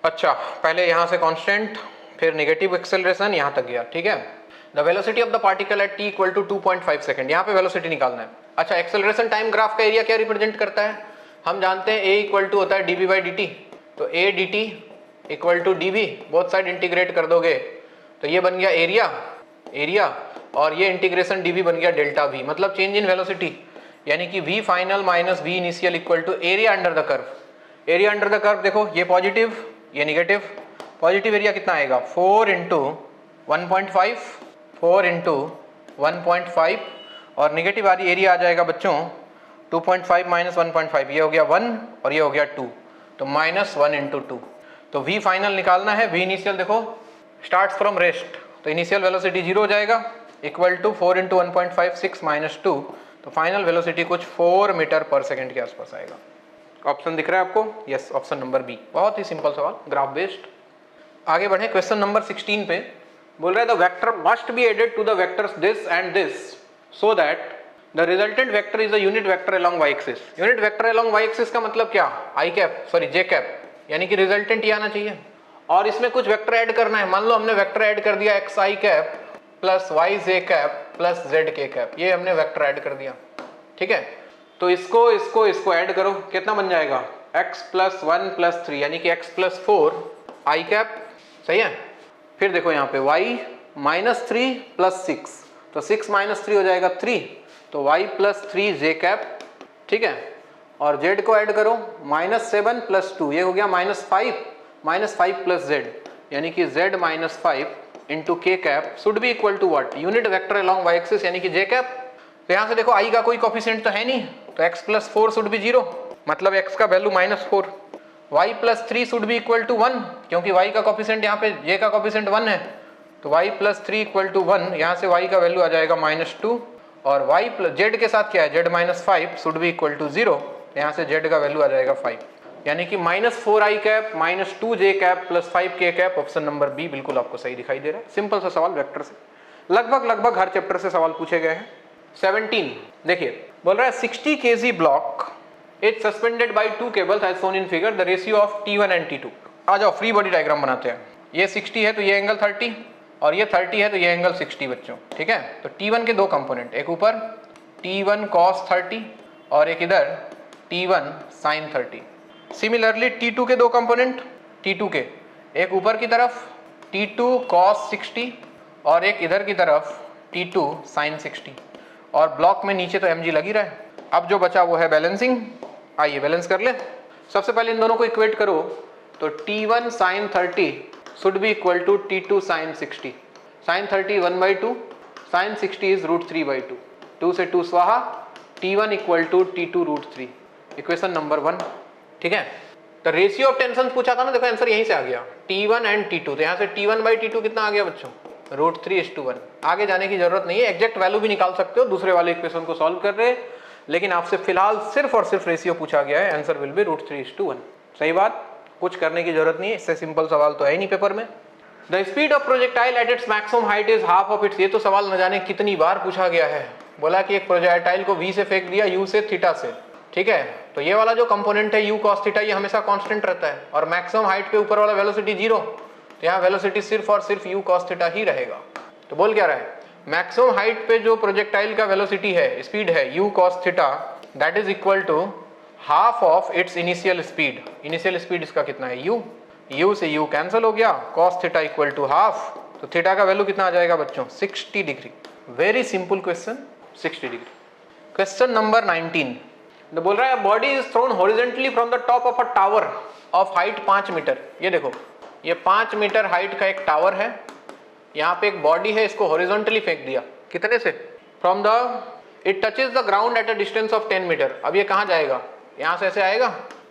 अच्छा, पहले यहाँ से कांस्टेंट फिर नेगेटिव एक्सेलरेशन यहाँ तक गया, ठीक है। The velocity of the particle at t = 2.5 second, यहाँ पे वेलोसिटी निकालना है। अच्छा, एक्सेलरेशन टाइम ग्राफ का एरिया क्या रिप्रेजेंट करता है, हम जानते हैं a = होता है dv/dt, तो a dt = dv, both side integrate कर दोगे तो ये बन गया एरिया और ये इंटीग्रेशन dv बन गया डेल्टा v, मतलब चेंज इन वेलोसिटी, यानी कि v final minus v initial equal to area under the curve. Area under the curve देखो ये पॉजिटिव ये निगेटिव, पॉजिटिव एरिया कितना आएगा 4 इंटू 1.5 और निगेटिव एरिया आ जाएगा बच्चों 2.5 माइनस 1.5, ये हो गया 1 और ये हो गया 2, तो -1 इंटू 2। तो v फाइनल निकालना है, v इनिशियल देखो स्टार्ट्स फ्रॉम रेस्ट, तो इनिशियल वेलोसिटी 0 हो जाएगा इक्वल टू 4 इंटू 1.5 6 माइनस 2, तो फाइनल वेलोसिटी कुछ 4 मीटर पर सेकंड के आसपास आएगा। ऑप्शन दिख रहा है आपको, यस ऑप्शन नंबर बी। बहुत ही सिंपल सवाल, ग्राफ बेस्ड। आगे बढ़े क्वेश्चन नंबर 16 पे, बोल रहा है the vector must be added to the vectors this and this so that the resultant vector is a unit vector along y axis. Unit vector along y axis का मतलब क्या, j cap, यानी कि resultant ये आना चाहिए और इसमें कुछ वेक्टर ऐड करना है। मान लो हमने वेक्टर ऐड कर दिया xi cap plus yj cap plus zk cap, ये हमने वेक्टर ऐड कर दिया, ठीक है। तो इसको ऐड करो, कितना बन जाएगा x + 1 + 3, यानी कि x + 4 i कैप, सही है। फिर देखो यहाँ पे y -3 + 6, तो 6 - 3 हो जाएगा 3, तो y + 3 j कैप, ठीक है। और z को ऐड करो -7 + 2, ये हो गया -5 + z, यानी कि z -5 into k cap should be equal to what, unit vector along y axis, यानी कि j कैप। तो यहाँ से देखो i का कोई कोफिशिएंट तो है नहीं, तो x + 4 शुड बी 0, मतलब x का value -4। y + 3 should be equal to 1, क्योंकि y का कोफिशिएंट यहाँ पे j का कोफिशिएंट 1 है, तो y + 3 = 1, यहाँ से y का वैल्यू आ जाएगा -2 और y z के साथ क्या है z -5 should be equal to 0, यहाँ से z का वैल्यू आ जाएगा 5, यानी कि -4i cap -2j cap plus 5k cap, option number B बिल्कुल आपको सही दिखाई दे रहा है। सिंपल सा सवाल वेक्टर से, लगभग हर चैप्टर से सवाल पूछे गए हैं। 17 देखिए, बोल रहा है 60 kg block is suspended by 2 cables as shown in figure, the ratio of T1 and T2। आ जाओ फ्री बॉडी डायग्राम बनाते हैं। ये 60 है तो ये एंगल 30 और ये 30 है तो ये एंगल 60 बच्चों, ठीक है। तो T1 के दो कंपोनेंट, एक ऊपर T1 cos 30 और एक इधर T1 sin 30। सिमिलरली T2 के दो कंपोनेंट, T2 के एक ऊपर की तरफ T2 cos 60 और एक इधर की तरफ T2 sin 60, और ब्लॉक में नीचे तो mg लगी रहा है। अब जो बचा वो है बैलेंसिंग, आइए बैलेंस कर ले। सबसे पहले इन दोनों को इक्वेट करो, तो T1 sin 30 should be equal to T2 sin 60। sin 30 1/2, sin 60 is √3/2, 2 से 2 स्वाहा, T1 equal to T2 √3, equation number 1, ठीक है। तो रेशियो ऑफ टेंशन पूछा था ना, देखो आंसर यहीं से आ गया, T1 एंड T2, तो यहाँ से T1/T2 कितना आ गया बच्चों, √3:1। आगे जाने की जरूरत नहीं है, एग्जैक्ट वैल्यू भी निकाल सकते हो दूसरे वाले इक्वेशन को सॉल्व कर रहे, लेकिन आपसे फिलहाल सिर्फ और सिर्फ रेशियो पूछा गया है, आंसर विल बी √3:1। सही बात, कुछ करने की जरूरत नहीं है, इससे सिंपल सवाल तो है ही नहीं पेपर में। The speed of projectile at its maximum height is half of it's. ये तो सवाल न जाने कितनी बार पूछा गया है। बोला कि एक प्रोजेक्टाइल को v से फेंक दिया u से थीटा से, ठीक है, तो ये वाला जो कंपोनेंट है u cos थीटा ये हमेशा कांस्टेंट रहता है और मैक्सिमम हाइट पे ऊपर वाला वेलोसिटी 0, तो यहाँ वेलोसिटी सिर्फ और सिर्फ u cos थीटा ही रहेगा। तो बोल क्या रहा है, मैक्सिमम हाइट पे जो प्रोजेक्टाइल का वेलोसिटी है, स्पीड है u cos theta, that is equal to half of its initial speed. Initial speed इसका कितना है u से u कैंसिल हो गया, cos theta equal to half, तो थीटा का वैल्यू कितना आ जाएगा बच्चों, 60 degree. Very simple question, 60 degree. Question number 19 तो बोल रहा है body is thrown horizontally from the top of a tower of height 5 metre. ये देखो, ये 5 मीटर हाइट का एक टावर है, यहाँ पे एक बॉडी है, इसको हॉरिजॉन्टली फेंक दिया, कितने से, from the it touches the ground at a distance of 10 metre. अब ये कहाँ जाएगा, यहाँ से ऐसे आएगा,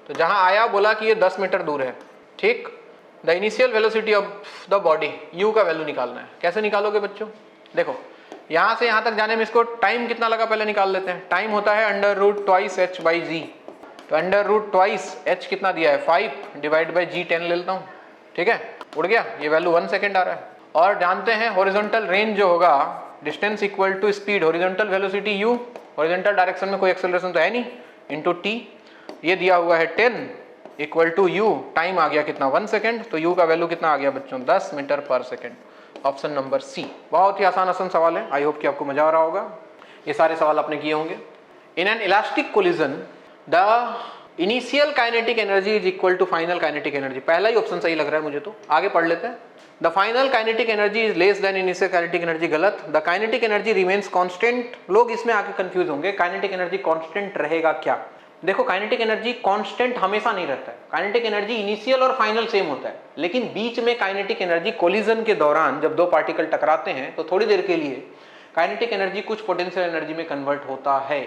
तो जहाँ आया बोला कि ये 10 मीटर दूर है, ठीक। The initial velocity of the body, u का वैल्यू निकालना है। कैसे निकालोगे बच्चों, देखो यहाँ से यहाँ तक जाने में इसको टाइम कितना लगा पहले निकाल लेते हैं। टाइम होता है under root twice h by g, तो अंडर रूट ट्वाइस h कितना दिया है 5 डिवाइड बाई जी 10 ले लेता हूँ, ठीक है, उड़ गया, ये वैल्यू 1 सेकेंड आ रहा है। और जानते हैं हॉरिजॉन्टल रेंज जो होगा, distance equal to speed, horizontal velocity u, horizontal direction में कोई एक्सेलरेशन तो है नहीं, इंटू t, ये दिया हुआ है 10 इक्वल टू u, टाइम आ गया कितना 1 सेकेंड, तो u का वैल्यू कितना आ गया बच्चों 10 मीटर पर सेकेंड। ऑप्शन नंबर सी। बहुत ही आसान सवाल है, आई होप कि आपको मजा आ रहा होगा। ये सारे सवाल आपने किए होंगे। In an elastic collision the initial kinetic energy is equal to final kinetic energy. पहला ही ऑप्शन सही लग रहा है मुझे, तो आगे पढ़ लेते हैं। The final kinetic energy is less than initial kinetic energy, गलत। The kinetic energy remains constant. लोग इसमें आके कंफ्यूज होंगे, काइनेटिक एनर्जी कांस्टेंट रहेगा क्या। देखो काइनेटिक एनर्जी कांस्टेंट हमेशा नहीं रहता है। काइनेटिक एनर्जी इनिशियल और फाइनल सेम होता है, लेकिन बीच में काइनेटिक एनर्जी कोलिजन के दौरान जब दो पार्टिकल टकराते हैं तो थोड़ी देर के लिए काइनेटिक एनर्जी कुछ पोटेंशियल एनर्जी में कन्वर्ट होता है,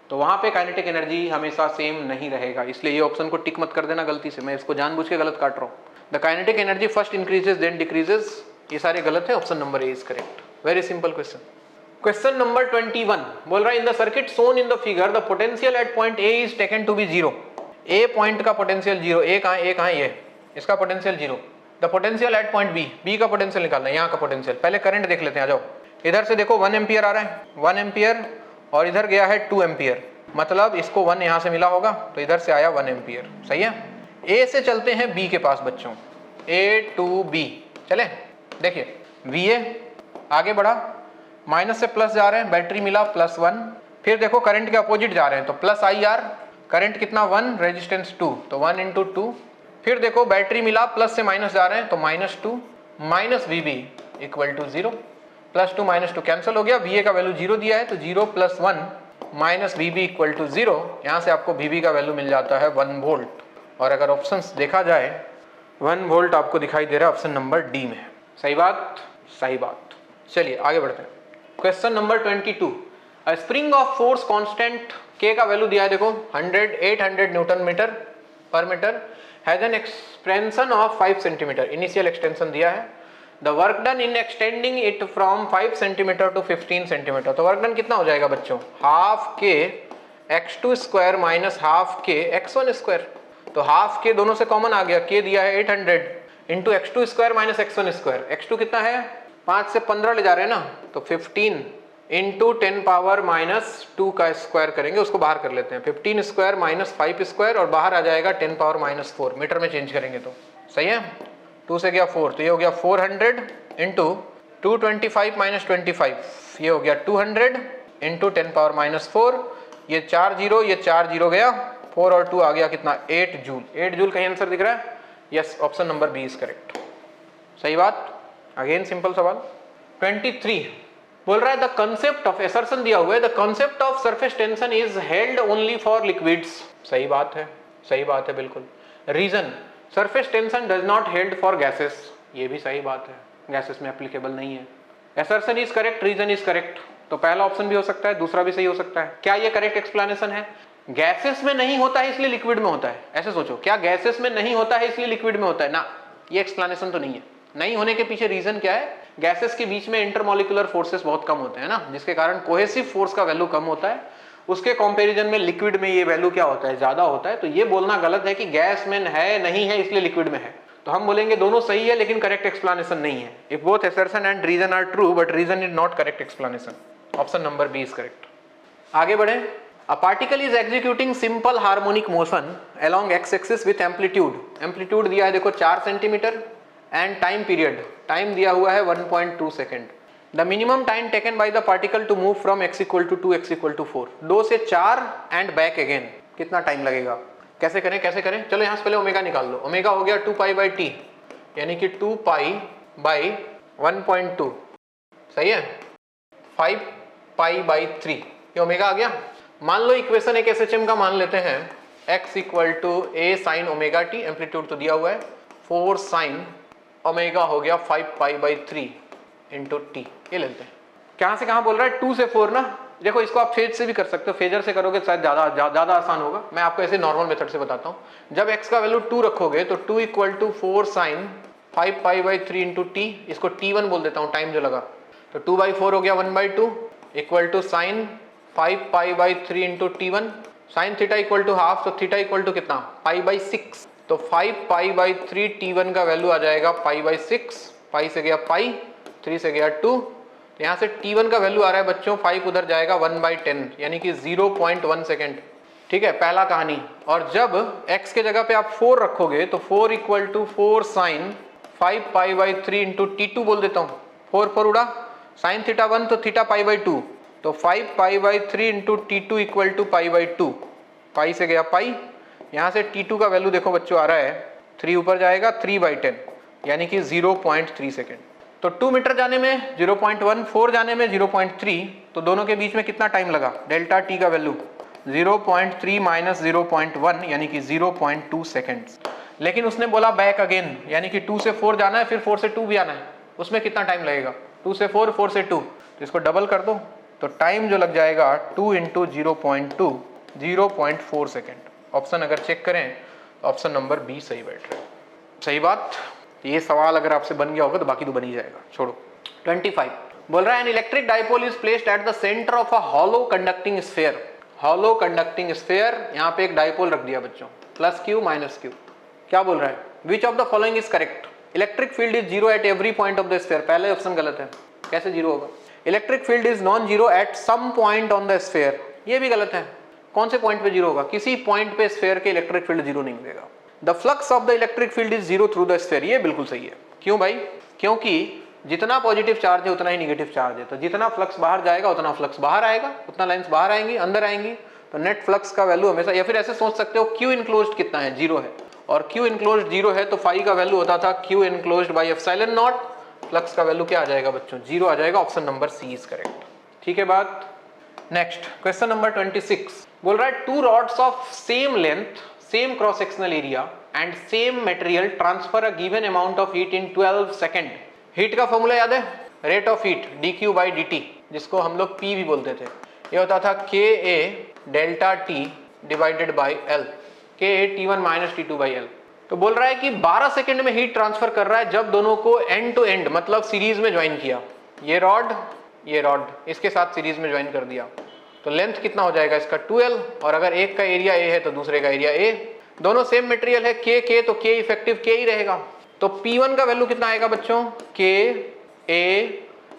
तो वहां पे काइनेटिक एनर्जी हमेशा सेम नहीं रहेगा। इसलिए ये ऑप्शन को टिक मत कर देना गलती से, मैं इसको जानबूझ के गलत काट रहा हूँ। The kinetic energy first increases then decreases, ये सारे गलत है, option number A is correct. Very simple question. Question number 21 बोल रहा है in the circuit shown in the figure the potential at point A is taken to be 0। A point का पोटेंशियल 0, A कहाँ ये, इसका potential 0। The potential at point B, B का potential निकालना है, यहाँ का पोटेंशियल। पहले करंट देख लेते हैं, आ जाओ। इधर से देखो 1 एम्पियर आ रहा है, 1 एम्पियर, और इधर गया है 2 एम्पियर, मतलब इसको 1 यहाँ से मिला होगा, तो इधर से आया 1 एम्पियर, सही है। ए से चलते हैं बी के पास बच्चों, ए टू बी चले। देखिए वी ए आगे बढ़ा, माइनस से प्लस जा रहे हैं, बैटरी मिला +1, फिर देखो करंट के अपोजिट जा रहे हैं, तो प्लस आई आर, करंट कितना 1, रेजिस्टेंस 2, तो 1 × 2, फिर देखो बैटरी मिला, प्लस से माइनस जा रहे हैं, तो -2, minus V B equal to 0, +2 -2 cancel हो गया, वी ए का वैल्यू 0 दिया है, तो 0 + 1 minus V B equal to 0, यहाँ से आपको वी बी का वैल्यू मिल जाता है 1 वोल्ट। और अगर ऑप्शंस देखा जाए 1 वोल्ट आपको दिखाई दे रहा है ऑप्शन नंबर डी में। सही बात, सही बात। चलिए आगे बढ़ते हैं। Question number 22, a spring of force constant k का वैल्यू दिया है, देखो 800 newton metre per metre, has an extension of 5 centimetre, initial extension दिया है। The work done in extending it from 5 centimetre to 15 centimetre, तो वर्क डन कितना हो जाएगा बच्चों, हाफ के x2 स्क्वायर माइनस हाफ के x1 स्क्वायर, तो हाफ के दोनों से कॉमन आ गया, के दिया है 800 into x2 square minus x1 square, x2 कितना है 5 से 15 ले जा रहे हैं ना, तो 15 इंटू 10 पावर -2 का स्क्वायर करेंगे, उसको बाहर कर लेते हैं, 15 स्क्वायर माइनस 5 स्क्वायर, और बाहर आ जाएगा 10 पावर -4, मीटर में चेंज करेंगे तो सही है। 2 से गया 4, तो ये हो गया 400 इंटू 225 माइनस 25, ये हो गया 200 इंटू 10 पावर -4, ये 4 0, ये 4 0 गया, 4 और 2 आ गया कितना 8 जूल। 8 जूल कहीं आंसर दिख रहा है, yes, option number B is correct. सही बात। अगेन सिंपल सवाल 23 बोल रहा है द कंसेप्ट ऑफ, असर्शन दिया हुआ है, the concept of surface tension is held only for liquids. सही बात है, सही बात है बिल्कुल। Reason, surface tension does not held for gases, ये भी सही बात है, गैसेस में एप्लीकेबल नहीं है। Assertion is correct, reason is correct, तो पहला ऑप्शन भी हो सकता है, दूसरा भी सही हो सकता है। क्या ये करेक्ट एक्सप्लेनेशन है? गैसेस में नहीं होता है इसलिए लिक्विड में होता है, ऐसे सोचो, क्या गैसेस में नहीं होता है इसलिए लिक्विड में होता है ना, ये एक्सप्लेनेशन तो नहीं है। नहीं होने के पीछे रीजन क्या है, गैसेस के बीच में इंटरमॉलिक्यूलर फोर्सेस बहुत कम होते हैं ना, जिसके कारण कोहेसिव फोर्स का वैल्यू कम होता है, उसके कंपैरिजन में लिक्विड में ये वैल्यू क्या होता है, ज्यादा होता है। तो ये बोलना गलत है कि गैस में है नहीं है इसलिए लिक्विड में है, तो हम बोलेंगे दोनों सही है लेकिन करेक्ट एक्सप्लेनेशन नहीं है। If both assertion and reason are true but reason is not correct explanation, option number B is correct. आगे बढ़े। A particle is executing simple harmonic motion along x axis with amplitude, amplitude दिया है देखो 4 centimetre and time period, time दिया हुआ है 1.2 second. The minimum time taken by the particle to move from x equal to 2 x equal to 4, 2 से 4 and back again, कितना time लगेगा? कैसे करें कैसे करें? चलो यहाँ से पहले ओमेगा निकाल लो। ओमेगा हो गया 2 पाई बाई टी, यानी कि 2 पाई बाई 1.2, सही है, 5 पाई बाई 3, ये ओमेगा आ गया। मान लो इक्वेशन एक SHM का मान लेते हैं, x equal to a sine omega t, amplitude तो दिया हुआ है, 4 साइन ओमेगा हो गया 5 पाई बाई 3 इंटू टी, ये लेते हैं। कहाँ से कहाँ बोल रहा है? 2 से 4 ना। देखो इसको आप फेज से भी कर सकते हो, फेजर से करोगे शायद ज़्यादा आसान होगा। मैं आपको ऐसे नॉर्मल मेथड से बताता हूँ। जब x का वैल्यू 2 रखोगे तो 2 equal to 4 sine 5 pi by 3 into t, इसको t1 बोल देता हूँ, टाइम जो लगा, तो 2/4 हो गया 1/2 equal to sine 5 pi by 3 into t one, sine theta equal to half, तो थीटा इक्वल टू कितना? पाई बाई 6, तो 5 पाई बाई 3 टी1 का वैल्यू आ जाएगा पाई बाई 6, पाई से गया पाई, 3 से गया 2, यहाँ से t1 का वैल्यू आ रहा है बच्चों 5 उधर जाएगा 1/10, यानी कि 0.1 सेकेंड। ठीक है, पहला कहानी। और जब x के जगह पे आप 4 रखोगे तो 4 equal to 4 sine 5 pi by 3 into t two बोल देता हूँ, 4 उड़ा, साइन थीटा 1 तो थीटा पाई बाई 2, तो 5 pi by 3 into t two equal to pi by 2, pi से गया पाई, यहाँ से t2 का वैल्यू देखो बच्चों आ रहा है 3 ऊपर जाएगा 3/10, यानी कि 0.3 सेकेंड। तो 2 मीटर जाने में 0.1, 4 जाने में 0.3, तो दोनों के बीच में कितना टाइम लगा? डेल्टा टी का वैल्यू 0.3 माइनस 0.1, यानी कि 0.2 सेकेंड्स। लेकिन उसने बोला बैक अगेन, यानी कि 2 से 4 जाना है, फिर 4 से 2 भी आना है, उसमें कितना टाइम लगेगा? 2 से 4, 4 से 2, तो इसको डबल कर दो, तो टाइम जो लग जाएगा 2 इंटू 0.2, 0.4 सेकेंड। ऑप्शन अगर चेक करें तो ऑप्शन नंबर बी सही बैठ रहा है। सही बात। ये सवाल अगर आपसे बन गया होगा तो बाकी तो बन ही जाएगा, छोड़ो। 25 बोल रहा है, an electric dipole is placed at the centre of a hollow conducting sphere, hollow conducting sphere, यहाँ पे एक डाइपोल रख दिया बच्चों, प्लस क्यू माइनस क्यू। क्या बोल रहा है? Which of the following is correct? Electric field is zero at every point of the sphere, पहले ऑप्शन गलत है, कैसे जीरो होगा? Electric field is non zero at some point on the sphere, ये भी गलत है। कौन से पॉइंट पे जीरो होगा? किसी पॉइंट पे स्फीयर के इलेक्ट्रिक फील्ड जीरो नहीं मिलेगा। The flux of the electric field is zero through the sphere, ये बिल्कुल सही है। क्यों भाई? क्योंकि जितना पॉजिटिव चार्ज है उतना ही निगेटिव चार्ज है, तो जितना फ्लक्स बाहर जाएगा उतना फ्लक्स बाहर आएगा, उतना लाइंस बाहर आएंगी, अंदर आएंगी, तो नेट फ्लक्स का वैल्यू हमेशा, या फिर ऐसे सोच सकते हो क्यू इनक्लोज्ड कितना है? जीरो है, और क्यू इनक्लोज्ड जीरो है तो फाई का वैल्यू होता था Q enclosed by epsilon naught, flux का वैल्यू क्या आ जाएगा बच्चों? जीरो आ जाएगा। Option number C is correct. ठीक है बात। नेक्स्ट क्वेश्चन नंबर 26 बोल रहा है, two rods of same length, same cross sectional area and same material transfer a given amount of heat in 12 second. Heat का फॉर्मूला याद है? Rate of heat dq by dt, जिसको हम लोग p भी बोलते थे। ये होता था ka delta t divided by l, ka t1 minus t2 by l। तो बोल रहा है कि 12 सेकंड में हीट ट्रांसफर कर रहा है जब दोनों को एंड टू एंड मतलब सीरीज में ज्वाइन किया। ये रॉड इसके साथ सीरीज में ज्वाइन कर दिया, तो लेंथ कितना हो जाएगा इसका? 2l, और अगर एक का एरिया a है तो दूसरे का एरिया a, दोनों सेम मटेरियल है k तो k इफेक्टिव k ही रहेगा। तो P1 का वैल्यू कितना आएगा बच्चों? k a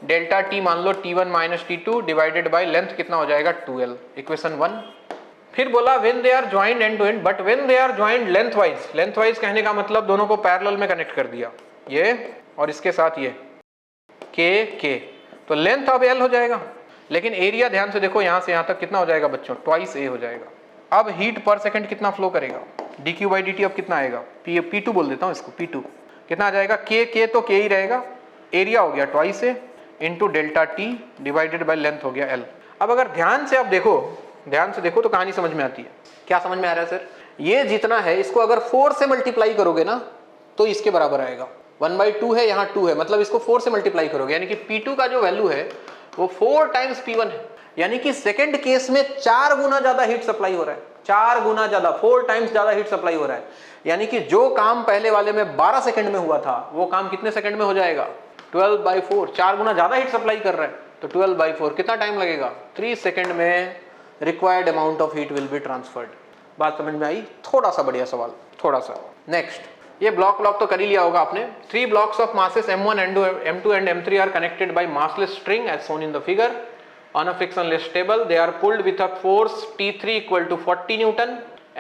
डेल्टा t मान लो t1 minus t2 divided by length कितना हो जाएगा? 2l, equation 1। फिर बोला when they are joined end to end, but when they are joined lengthwise, lengthwise कहने का मतलब दोनों को पैरेलल में कनेक्ट कर दिया, ये और इसके साथ ये k, तो लेंथ अब l हो जाएगा, लेकिन एरिया ध्यान से देखो यहाँ से यहाँ तक कितना हो जाएगा बच्चों? ट्वाइस a हो जाएगा। अब हीट पर सेकंड कितना फ्लो करेगा? dq बाई dt अब कितना आएगा? P2 बोल देता हूँ इसको, P2 कितना आ जाएगा? k तो k ही रहेगा, एरिया हो गया twice a into delta t divided by length हो गया l। अब अगर ध्यान से देखो तो कहानी समझ में आती है। क्या समझ में आ रहा है सर? ये जितना है इसको अगर 4 से मल्टीप्लाई करोगे ना तो इसके बराबर आएगा। 1/2 है, यहाँ 2 है, मतलब इसको 4 से मल्टीप्लाई करोगे, यानी कि P2 का जो वैल्यू है वो 4 टाइम्स P1 है, यानी कि सेकंड केस में 4 गुना ज्यादा हीट सप्लाई हो रहा है, 4 गुना ज्यादा, 4 टाइम्स ज्यादा हीट सप्लाई हो रहा है। यानी कि जो काम पहले वाले में 12 सेकंड में हुआ था वो काम कितने सेकंड में हो जाएगा? 12/4, 4 गुना ज्यादा हीट सप्लाई कर रहा है, तो 12/4 कितना टाइम लगेगा? 3 सेकंड में required amount of heat will be transferred. बात समझ में आई? थोड़ा सा बढ़िया सवाल, थोड़ा सा। नेक्स्ट ये ब्लॉक तो कर ही लिया होगा आपने। 3 blocks of masses m1, m2 and m3 are connected by massless string as shown in the figure on a frictionless table. They are pulled with a force T3 equal to 40 Newton.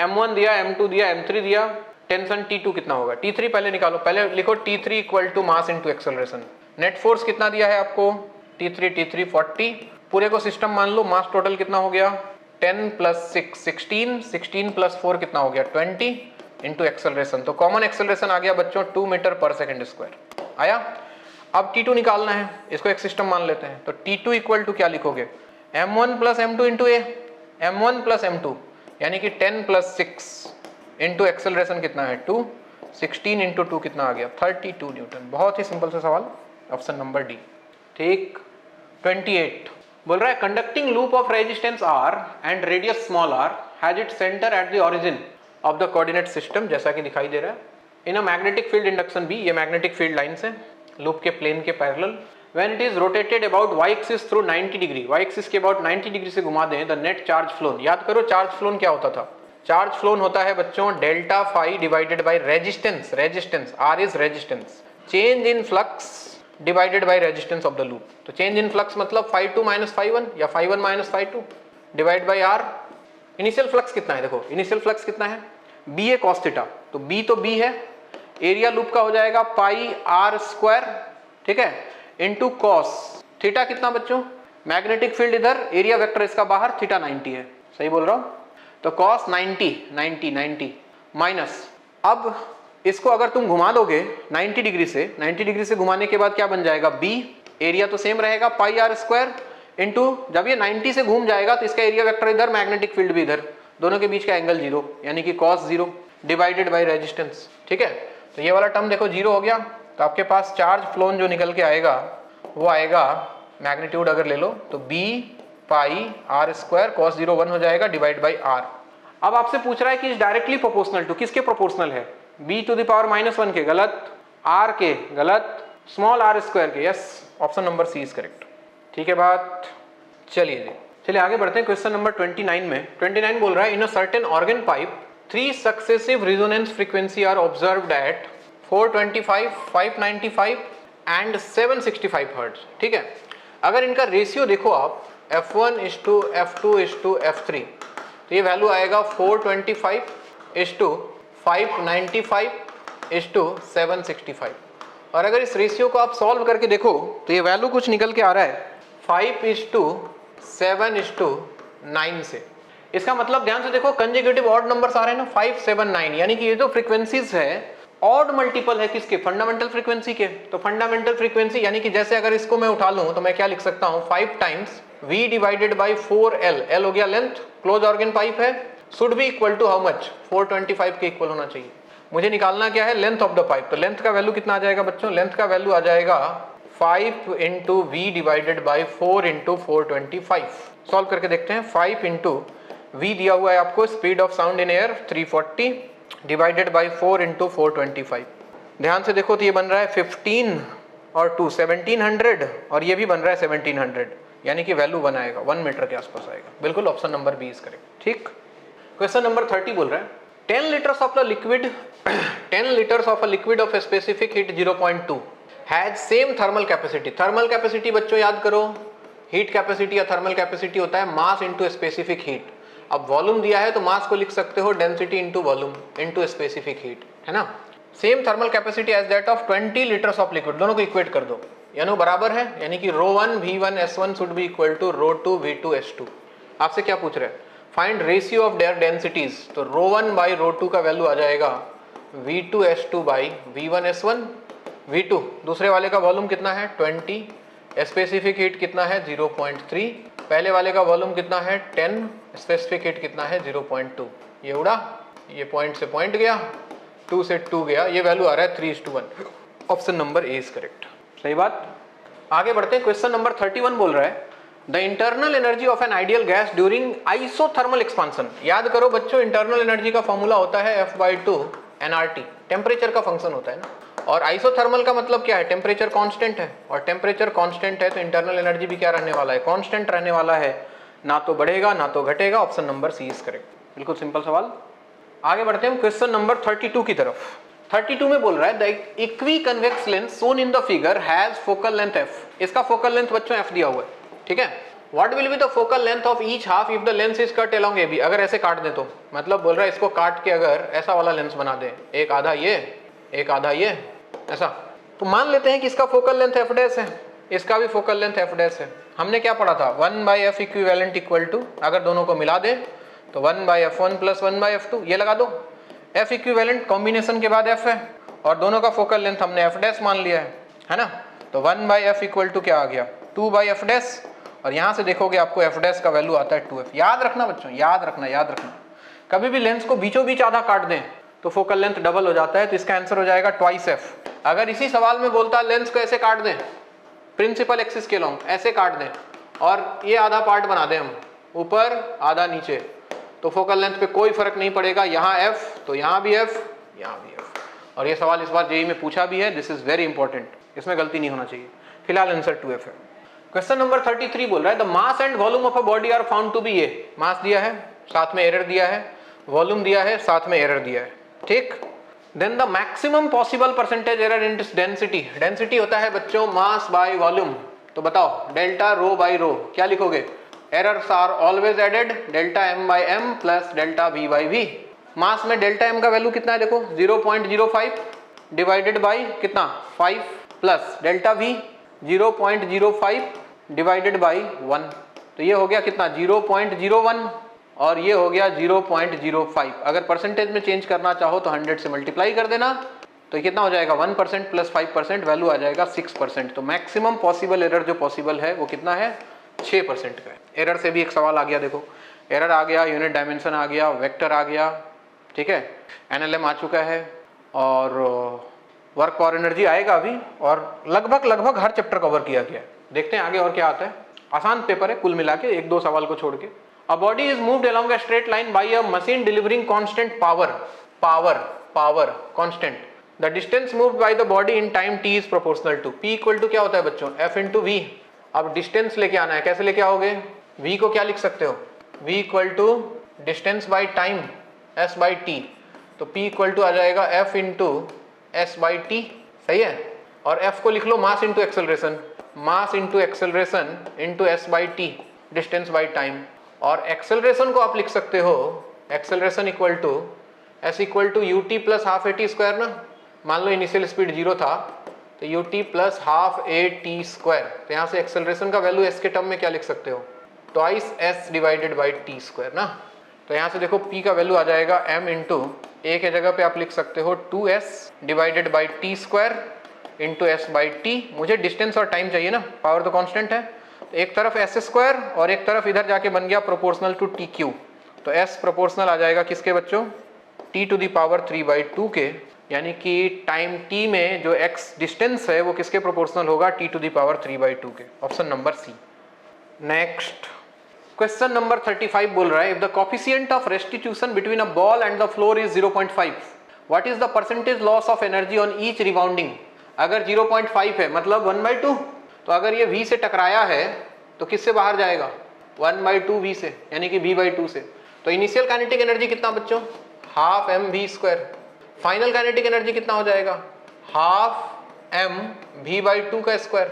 m1 दिया, m2 दिया, m3 दिया, tension T2 कितना होगा? T3 पहले निकालो, पहले लिखो T3 equal to mass into acceleration. Net force कितना दिया है आपको? T3 40, पूरे को सिस्टम मान लो, मास टोटल कितना हो गया? 10 प्लस 6 16, 16 प्लस 4 कितना हो गया? 20 इंटू एक्सेलरेशन। तो कॉमन एक्सेलरेशन आ गया बच्चों 2 मीटर पर सेकेंड स्क्वायर आया। अब T2 निकालना है, इसको एक सिस्टम मान लेते हैं। तो T2 इक्वल टू क्या लिखोगे? m1 प्लस m2 इंटू ए, m1 प्लस m2 यानी कि 10 प्लस 6 इंटू एक्सेलरेशन कितना है? 2, 16 इंटू 2 कितना आ गया? 32 न्यूटन। बहुत ही सिंपल सा सवाल, ऑप्शन नंबर डी। ठीक। 28 बोल रहा है conducting loop of resistance R and radius small r has it centre at the origin of the coordinate system, जैसा कि दिखाई दे रहा है। In a magnetic field induction भी, ये मैग्नेटिक फील्ड लाइंस है लूप के प्लेन के parallel. When it is rotated about y axis through 90 degree, y axis के अबाउट 90 डिग्री से घुमा दें, द नेट चार्ज फ्लोन। याद करो चार्ज फ्लोन क्या होता था? चार्ज फ्लोन होता है बच्चों delta phi divided by resistance, resistance R is resistance, change in flux divided by resistance of the loop. तो चेंज इन फ्लक्स मतलब phi2 माइनस phi1 या phi1 minus phi2 divide by R। Initial flux कितना है? देखो initial flux कितना है? b है cos theta, तो b तो b है, एरिया लूप का हो जाएगा पाई r स्क्वायर, ठीक है, इनटू कॉस थीटा कितना बच्चों? मैग्नेटिक फील्ड इधर, एरिया वेक्टर इसका बाहर, थीटा 90 है, सही बोल रहा हूं? तो कॉस 90 माइनस, अब इसको अगर तुम घुमा दोगे 90 डिग्री से घुमाने के बाद क्या बन जाएगा? b, एरिया तो सेम रहेगा पाई r स्क्वायर, इनटू जब ये 90 से घूम जाएगा तो इसका एरिया वेक्टर इधर, मैग्नेटिक फील्ड भी इधर, दोनों के बीच का एंगल 0 यानी कि cos 0 डिवाइडेड बाय रेजिस्टेंस, ठीक है। तो ये वाला टर्म देखो 0 हो गया, तो आपके पास चार्ज फ्लोन जो निकल के आएगा वो आएगा, मैग्नीट्यूड अगर ले लो तो b पाई r स्क्वायर cos 0 1 हो जाएगा डिवाइड बाई r। अब आपसे पूछ रहा है कि इज डायरेक्टली प्रोपोर्शनल टू, किसके प्रोपोर्शनल है? b टू द पावर -1 के, गलत, r के, गलत, स्मॉल r स्क्वायर के, yes, option number C is correct. ठीक है बात, चलिए आगे बढ़ते हैं क्वेश्चन नंबर 29 में। 29 बोल रहा है in a certain organ pipe 3 successive resonance frequency are observed at 425, 595 and 765 hertz, ठीक है। अगर इनका रेशियो देखो आप f1:f2:f3, तो ये वैल्यू आएगा 425:595:765। और अगर इस रेशियो को आप सॉल्व करके देखो तो ये वैल्यू कुछ निकल के आ रहा है 5:7:9 से। इसका मतलब ध्यान से देखो कंसेक्यूटिव ऑड नंबर्स आ रहे हैं ना, 5, 7, 9, यानी कि ये जो फ्रीक्वेंसीज है ऑड मल्टीपल है किसके? फंडामेंटल फ्रीक्वेंसी के। तो फंडामेंटल फ्रीक्वेंसी यानी कि जैसे अगर इसको मैं उठा लूं तो मैं क्या लिख सकता हूं? 5 times v divided by 4l, l हो गया लेंथ, क्लोज ऑर्गन पाइप है, should be equal to how much? 425 के इक्वल होना चाहिए। मुझे निकालना क्या है? Length of the pipe. तो लेंथ का वैल्यू कितना आ जाएगा बच्चों? लेंथ का वैल्यू आ जाएगा 5 into v divided by 4 into 425। Solve करके देखते हैं। 5 इंटू वी दिया हुआ है आपको, speed of sound in air 340 divided by 4 into 425। ध्यान से देखो तो ये बन रहा है 15 और 2 1700, और ये भी बन रहा है 1700, यानी कि वैल्यू 1 आएगा, 1 मीटर के आसपास आएगा। बिल्कुल option number B is correct. ठीक। क्वेश्चन नंबर 30 बोल रहा है 10 liters of a liquid 10 liters of a liquid of a specific heat 0.2 has same thermal capacity। Thermal capacity बच्चों याद करो, हीट कैपेसिटी या थर्मल कैपेसिटी होता है मास इंटू स्पेसिफिक हीट। अब वॉल्यूम दिया है तो मास को लिख सकते हो density into volume into specific heat, है ना। Same thermal capacity as that of 20 liters of liquid, दोनों को इक्वेट कर दो, यानी बराबर है, यानी कि ρ1 v1 s1 should be equal to ρ2 v2 s2। आपसे क्या पूछ रहे हैं? Find ratio of their densities. तो ρ1 बाई ρ2 का वैल्यू आ जाएगा v2 s2 by v1 s1। v2 दूसरे वाले का वॉल्यूम कितना है 20, स्पेसिफिक हीट कितना है 0.3, पहले वाले का वॉल्यूम कितना है 10, स्पेसिफिक हीट कितना है 0.2। ये उड़ा, ये पॉइंट से पॉइंट गया, 2 से 2 गया, ये वैल्यू आ रहा है 3:1। Option number A is correct. सही बात। आगे बढ़ते हैं। क्वेश्चन नंबर 31 बोल रहा है the internal energy of an ideal gas during isothermal expansion. याद करो बच्चों, इंटरनल एनर्जी का फॉर्मूला होता है F/2 nRT, टेम्परेचर का फंक्शन होता है ना। और आइसोथर्मल का मतलब क्या है? टेम्परेचर कांस्टेंट है, और टेम्परेचर कांस्टेंट है तो इंटरनल एनर्जी भी क्या रहने वाला है? कांस्टेंट रहने वाला है, ना तो बढ़ेगा ना तो घटेगा। Option number C is correct. बिल्कुल सिंपल सवाल। आगे बढ़ते हैं क्वेश्चन नंबर 32 की तरफ। 32 में बोल रहा है the equiconvex lens shown in the figure has focal length f। इसका फोकल लेंथ बच्चों f दिया हुआ है, ठीक है। What will be the focal length of each half if the lens is cut along AB। अगर ऐसे काट दे तो मतलब बोल रहा है इसको काट के अगर ऐसा वाला लेंस बना दे, एक आधा ये एक आधा ये ऐसा, तो मान लेते हैं कि इसका फोकल लेंथ f डैश है, इसका भी फोकल लेंथ f डैश है। हमने क्या पढ़ा था 1/f इक्विवेलेंट इक्वल टू, अगर दोनों को मिला दे तो 1/f1 प्लस 1/f2 ये लगा दो। f इक्विवेलेंट कॉम्बिनेशन के बाद f है और दोनों का फोकल लेंथ हमने f डैश मान लिया है ना। तो 1/f इक्वल टू क्या आ गया 2/f डैश, और यहाँ से देखोगे आपको f डैश का वैल्यू आता है 2f। याद रखना बच्चों, याद रखना, कभी भी लेंस को बीचों बीच आधा काट दें तो फोकल लेंथ डबल हो जाता है, तो इसका आंसर हो जाएगा ट्वाइस f। अगर इसी सवाल में बोलता लेंस को ऐसे काट दें प्रिंसिपल एक्सिस के लॉन्ग, ऐसे काट दें और ये आधा पार्ट बना दें हम ऊपर आधा नीचे, तो फोकल लेंथ पे कोई फर्क नहीं पड़ेगा, यहाँ f तो यहाँ भी f यहाँ भी f। और ये सवाल इस बार जेईई में पूछा भी है, दिस इज वेरी इंपॉर्टेंट, इसमें गलती नहीं होना चाहिए। फिलहाल आंसर 2f है। क्वेश्चन नंबर 33 बोल रहा है the mass and volume of a body are found to be a. Mass दिया है, साथ में एरर दिया है, वॉल्यूम दिया है, साथ में एरर दिया है, ठीक। Then the maximum possible percentage error in density. Density होता है बच्चों मास बाय वॉल्यूम, तो बताओ डेल्टा रो बाय रो क्या लिखोगे। Errors are always added delta m by m plus delta v by v। Mass में डेल्टा m का value कितना है देखो 0.05 डिवाइडेड बाय कितना 5 plus delta v 0.05 divided by 1, तो ये हो गया कितना 0.01 और ये हो गया 0.05। अगर परसेंटेज में चेंज करना चाहो तो 100 से मल्टीप्लाई कर देना, तो ये कितना हो जाएगा 1% प्लस 5% वैल्यू आ जाएगा 6%। तो मैक्सिमम पॉसिबल एरर जो पॉसिबल है वो कितना है 6% का है। एरर से भी एक सवाल आ गया देखो, एरर आ गया, यूनिट डायमेंशन आ गया, वेक्टर आ गया, ठीक है, एनएलएम आ चुका है और वर्क पावर एनर्जी आएगा अभी, और लगभग हर चैप्टर कवर किया गया है। देखते हैं आगे और क्या आता है। आसान पेपर है कुल मिला के, एक दो सवाल को छोड़ के। A body is moved along a straight line by a machine delivering constant power constant. The distance moved by the body in time t is proportional to p equal to क्या होता है बच्चों f into v। अब distance लेके आना है, कैसे लेके आओगे, v को क्या लिख सकते हो v equal to distance by time s by t, तो p equal to आ जाएगा f into s by t, सही है। और f को लिख लो mass into acceleration, mass into acceleration into s by t distance by time. और acceleration को आप लिख सकते हो acceleration equal to s equal to u t plus half a t square ना। मान लो इनिशियल स्पीड 0 था तो u t plus half a t square, तो यहाँ से एक्सेलरेशन का वैल्यू एस के टर्म में क्या लिख सकते हो twice S divided by T square ना। तो यहाँ से देखो p का वैल्यू आ जाएगा m इंटू ए के जगह पे आप लिख सकते हो 2s divided by T square into S by T. मुझे डिस्टेंस और टाइम चाहिए ना, पावर तो कांस्टेंट है, तो एक तरफ एस स्क्वायर और एक तरफ इधर जाके बन गया प्रोपोर्शनल टू टी क्यू, तो एस प्रोपोर्शनल आ जाएगा किसके बच्चों टी टू दी पावर 3/2 के, यानी कि टाइम टी में जो एक्स डिस्टेंस है वो किसके प्रोपोर्शनल होगा टी टू दी पावर 3/2 के। Option number C. Next question number 35 बोल रहा है if the coefficient of restitution between a ball and the floor is 0.5 what is the percentage loss of energy on each rebounding. अगर 0.5 है मतलब 1/2, तो अगर ये v से टकराया है तो किससे बाहर जाएगा 1/2 v से, यानी कि v/2 से। तो इनिशियल काइनेटिक एनर्जी कितना बच्चों half m v square, final kinetic energy कितना हो जाएगा हाफ एम v/2 का स्क्वायर,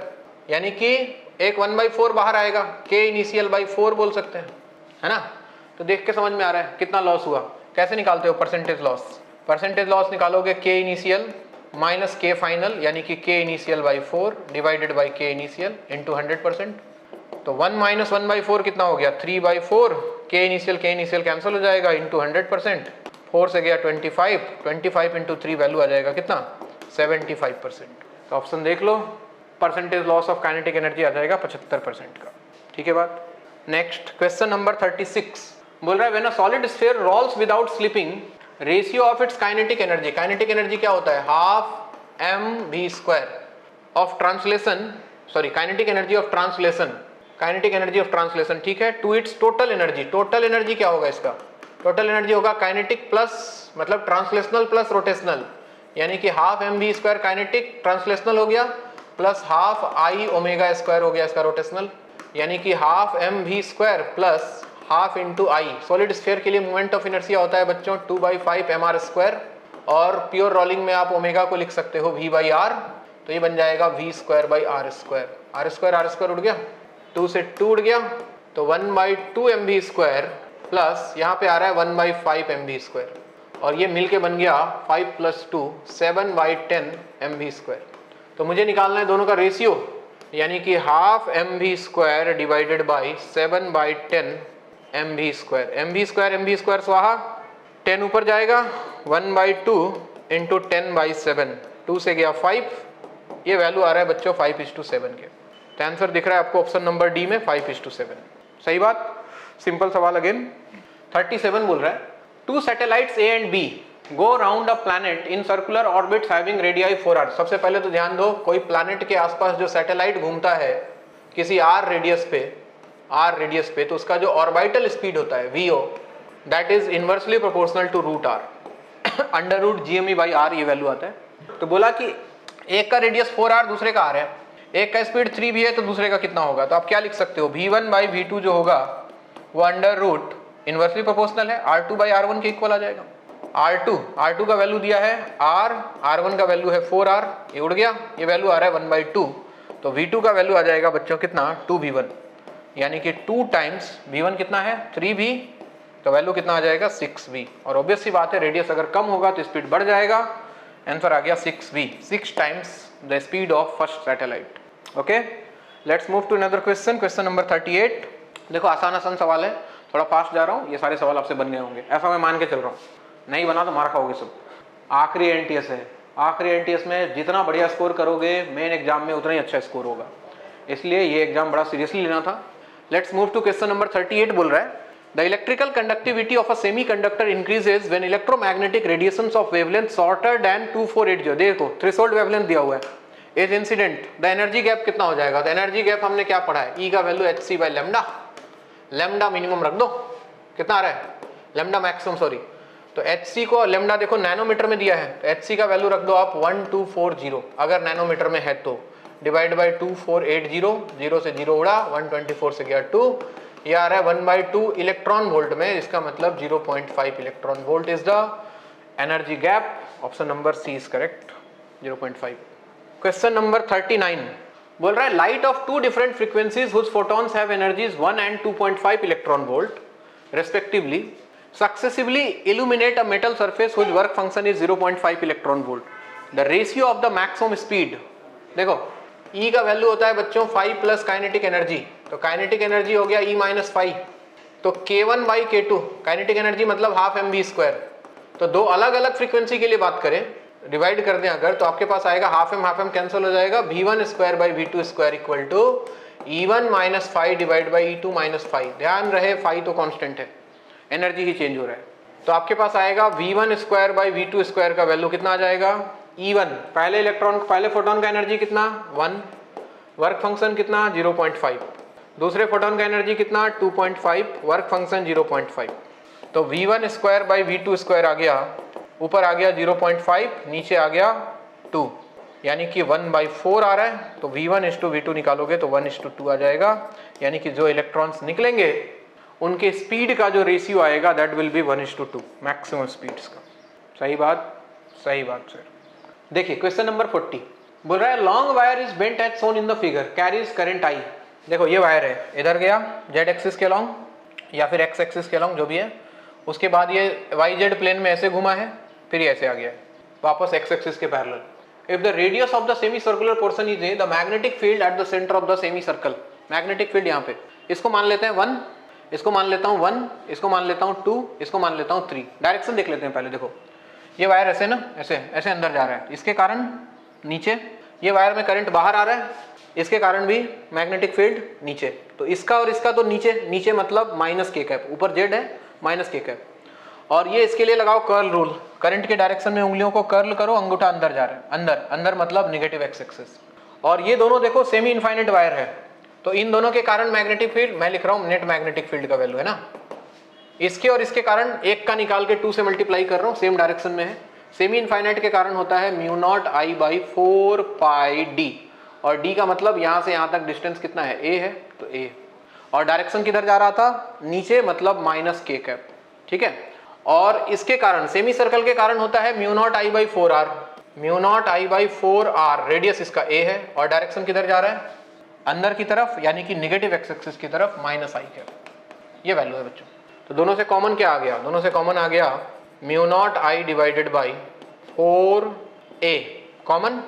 यानी कि एक 1/4 बाहर आएगा, k इनिशियल बाई 4 बोल सकते हैं, है ना। तो देख के समझ में आ रहा है कितना लॉस हुआ। कैसे निकालते हो परसेंटेज लॉस, परसेंटेज लॉस निकालोगे k इनिशियल माइनस के फाइनल, यानी कि k initial by 4 divided by k initial into 100%। तो 1 माइनस 1/4 कितना हो गया 3/4, k इनिशियल कैंसिल हो जाएगा इंटू 100%, 4 से गया 25 इंटू 3 वैल्यू आ जाएगा कितना 75%। तो ऑप्शन देख लो, percentage loss of kinetic energy आ जाएगा 75% का, ठीक है बात। नेक्स्ट क्वेश्चन नंबर 36 बोल रहा है when a solid sphere rolls without slipping ratio of its kinetic energy. Kinetic energy क्या होता है half m v square of translation, sorry kinetic energy of translation, kinetic energy of translation, ठीक है, to its total energy. Total energy क्या होगा इसका, total energy होगा kinetic plus मतलब ट्रांसलेशनल प्लस रोटेशनल, यानी कि half m v square kinetic translational हो गया plus half I omega square हो गया इसका रोटेशनल, यानी कि half m v square plus half into I. Solid sphere के लिए मोमेंट ऑफ इनर्शिया होता है बच्चों 2/5 mr स्क्वायर और प्योर रोलिंग में आप ओमेगा को लिख सकते हो v बाई आर, तो ये बन जाएगा v square by r square. R square उड़ गया, 2 से 2 उड़ गया, तो 1 by 2 m v square plus यहाँ पे आ रहा है 1 बाई 5 एम वी स्क्वायर, और ये मिलके बन गया 5 plus 2 7 by 10 m v square. तो मुझे निकालना है दोनों का रेशियो, यानी कि half m v square divided by 7 by 10 m v square. M v square स्वाहा, 10 ऊपर जाएगा, 1 बाई 2 इंटू 10 बाई 7, 2 से गया 5, ये वैल्यू आ रहा है बच्चों 5:7 के। तो आंसर दिख रहा है आपको ऑप्शन नंबर डी में 5:7। सही बात, सिंपल सवाल अगेन। 37 बोल रहा है, 2 satellites A and B go round a planet in circular orbits having radii 4r। सबसे पहले तो ध्यान दो, कोई प्लैनेट के आसपास जो सैटेलाइट घूमता है किसी r रेडियस पे, तो उसका जो ऑर्बिटल स्पीड होता है vo, that is inversely proportional to root r, under root GME by r ये वैल्यू आता है। तो बोला कि एक का रेडियस 4r, दूसरे का r है, एक का स्पीड 3 भी है, तो दूसरे का कितना होगा? तो आप क्या लिख सकते हो, v1 बाई v2 जो होगा वो अंडर रूट इनवर्सली प्रोपोर्शनल है r2 बाई r1 के इक्वल आ जाएगा। r2 का वैल्यू दिया है r, r1 का वैल्यू है 4r, ये उड़ गया, ये वैल्यू आ रहा है 1 बाई 2, तो v2 का वैल्यू आ जाएगा बच्चों कितना, 2v1, यानी कि 2 टाइम्स v1 कितना है 3v, तो वैल्यू कितना आ जाएगा 6v। और ऑब्वियस सी बात है, रेडियस अगर कम होगा तो स्पीड बढ़ जाएगा, आंसर आ गया 6v, 6 times the speed of first satellite. Okay, let's move to another question, question number 38। देखो आसान सवाल है, थोड़ा फास्ट जा रहा हूँ, ये सारे सवाल आपसे बन गए होंगे, ऐसा मैं मान के चल रहा हूँ, नहीं बना तो मार खाओगे सब। आखिरी एनटीएस है, आखिरी एनटीएस में जितना बढ़िया स्कोर करोगे मेन एग्जाम में उतना ही अच्छा स्कोर होगा, इसलिए ये एग्जाम बड़ा सीरियसली लेना था। Let's move to question number 38। बोल रहा है, the electrical conductivity of a semiconductor increases when electromagnetic radiations of wavelength shorter than 2480। देखो थ्रेशोल्ड वेवलेंथ दिया हुआ है, as incident, the energy gap कितना हो जाएगा? तो एनर्जी गैप हमने क्या पढ़ा है, ई का value hc by lambda, lambda minimum रख दो, कितना आ रहा है लैम्डा मैक्सिमम, सॉरी, तो hc को लैम्डा देखो नैनोमीटर में दिया है, तो hc का वैल्यू रख दो आप 1240, अगर नैनोमीटर में है तो, डिवाइड बाई 2480, 0 से 0 उड़ा, 124 से गया 2, ये आ रहा है 1/2 इलेक्ट्रॉन वोल्ट में, इसका मतलब 0.5 electron volt is the energy gap. Option number C is correct, 0.5। Question number 39 बोल रहा है, light of 2 different frequencies whose photons have energies 1 and 2.5 electron volt respectively successively illuminate a metal surface whose work function is 0.5 electron volt. The ratio of the maximum speed, देखो E का value होता है बच्चों 5 plus kinetic energy, तो kinetic energy हो गया E minus 5, तो K1 by K2, kinetic energy मतलब हाफ एम वी स्क्वायर। तो दो अलग अलग फ्रीक्वेंसी के लिए बात करें, डिवाइड कर दें अगर, तो आपके पास आएगा हाफ एम कैंसिल हो जाएगा, v1 square by v2 square equal to E1 minus 5 divide by E2 minus 5। ध्यान रहे 5 तो कांस्टेंट है, एनर्जी ही चेंज हो रहा है, तो आपके पास आएगा v1 square by v2 square का वैल्यू कितना आ जाएगा, E1 पहले फोटोन का एनर्जी कितना 1, वर्क फंक्शन कितना 0.5, दूसरे फोटोन का एनर्जी कितना 2.5, वर्क फंक्शन 0.5, तो v1 square by v2 square आ गया, ऊपर आ गया 0.5, नीचे आ गया 2, यानी कि 1/4 आ रहा है, तो v1:v2 निकालोगे तो 1:2 आ जाएगा, यानी कि जो इलेक्ट्रॉन्स निकलेंगे उनके स्पीड का जो रेशियो आएगा that will B 1:2 maximum speeds का। सही बात सर। देखिए क्वेश्चन नंबर 40 बोल रहा है, long wire is bent as shown in the figure, carries current I. देखो ये वायर है, इधर गया जेड एक्सिस के लॉन्ग या फिर एक्स एक्सिस के लॉन्ग जो भी है, उसके बाद ये वाई जेड प्लेन में ऐसे घुमा है, फिर ये ऐसे आ गया है वापस एक्स एक्सिस के parallel. If the radius of the semicircular portion is a, the magnetic field at the center of the semicircle, magnetic field यहाँ पे, इसको मान लेते हैं 1, इसको मान लेता हूँ 1, इसको मान लेता हूँ 2, इसको मान लेता हूँ 3। डायरेक्शन देख लेते हैं पहले। देखो ये वायर ऐसे ना, ऐसे अंदर जा रहा है, इसके कारण नीचे, ये वायर में करंट बाहर आ रहा है, इसके कारण भी मैग्नेटिक फील्ड नीचे, तो इसका और इसका तो नीचे मतलब माइनस के कैप, ऊपर जेड है माइनस के कैप, और ये इसके लिए लगाओ कर्ल रूल, करंट के डायरेक्शन में उंगलियों को कर्ल करो, अंगूठा अंदर जा रहा है, अंदर मतलब नेगेटिव एक्स एक्सिस, और ये दोनों देखो सेमी इनफाइनाइट वायर है, तो इन दोनों के कारण मैग्नेटिक फील्ड, मैं लिख रहा हूं नेट मैग्नेटिक फील्ड का वैल्यू है ना, इसके और इसके कारण एक का निकाल के 2 से मल्टीप्लाई कर रहा हूं, सेम डायरेक्शन में है। सेमी इनफाइनाइट के कारण होता है μ0I/4 पाई d, और d का मतलब यहां से यहां तक डिस्टेंस कितना है, a है, तो a, और डायरेक्शन किधर जा रहा था, नीचे, मतलब माइनस के कैप, ठीक है। और इसके कारण सेमी सर्कल के कारण होता है mu naught I by 4r। Mu naught I by 4r, radius इसका a है और डायरेक्शन किधर जा रहा है, अंदर की तरफ, यानी कि नेगेटिव एक्स एक्सिस की तरफ माइनस आई है। ये वैल्यू है बच्चों। तो दोनों से कॉमन क्या आ गया, दोनों से कॉमन आ गया mu naught I divided by 4a common,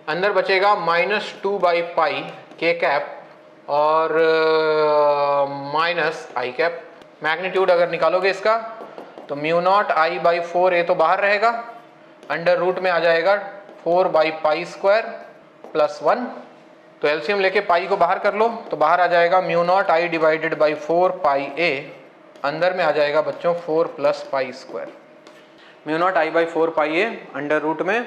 अंदर बचेगा माइनस 2 बाई पाई के कैप और माइनस आई कैप। मैग्नीट्यूड अगर निकालोगे इसका तो mu naught I by 4a तो बाहर रहेगा, अंडर रूट में आ जाएगा 4 बाई पाई स्क्वायर प्लस 1। तो एलसीएम लेके पाई को बाहर कर लो तो बाहर आ जाएगा mu naught I divided by 4 pi a, अंदर में आ जाएगा बच्चों 4 plus pi square. Mu naught I by 4 pi a under root में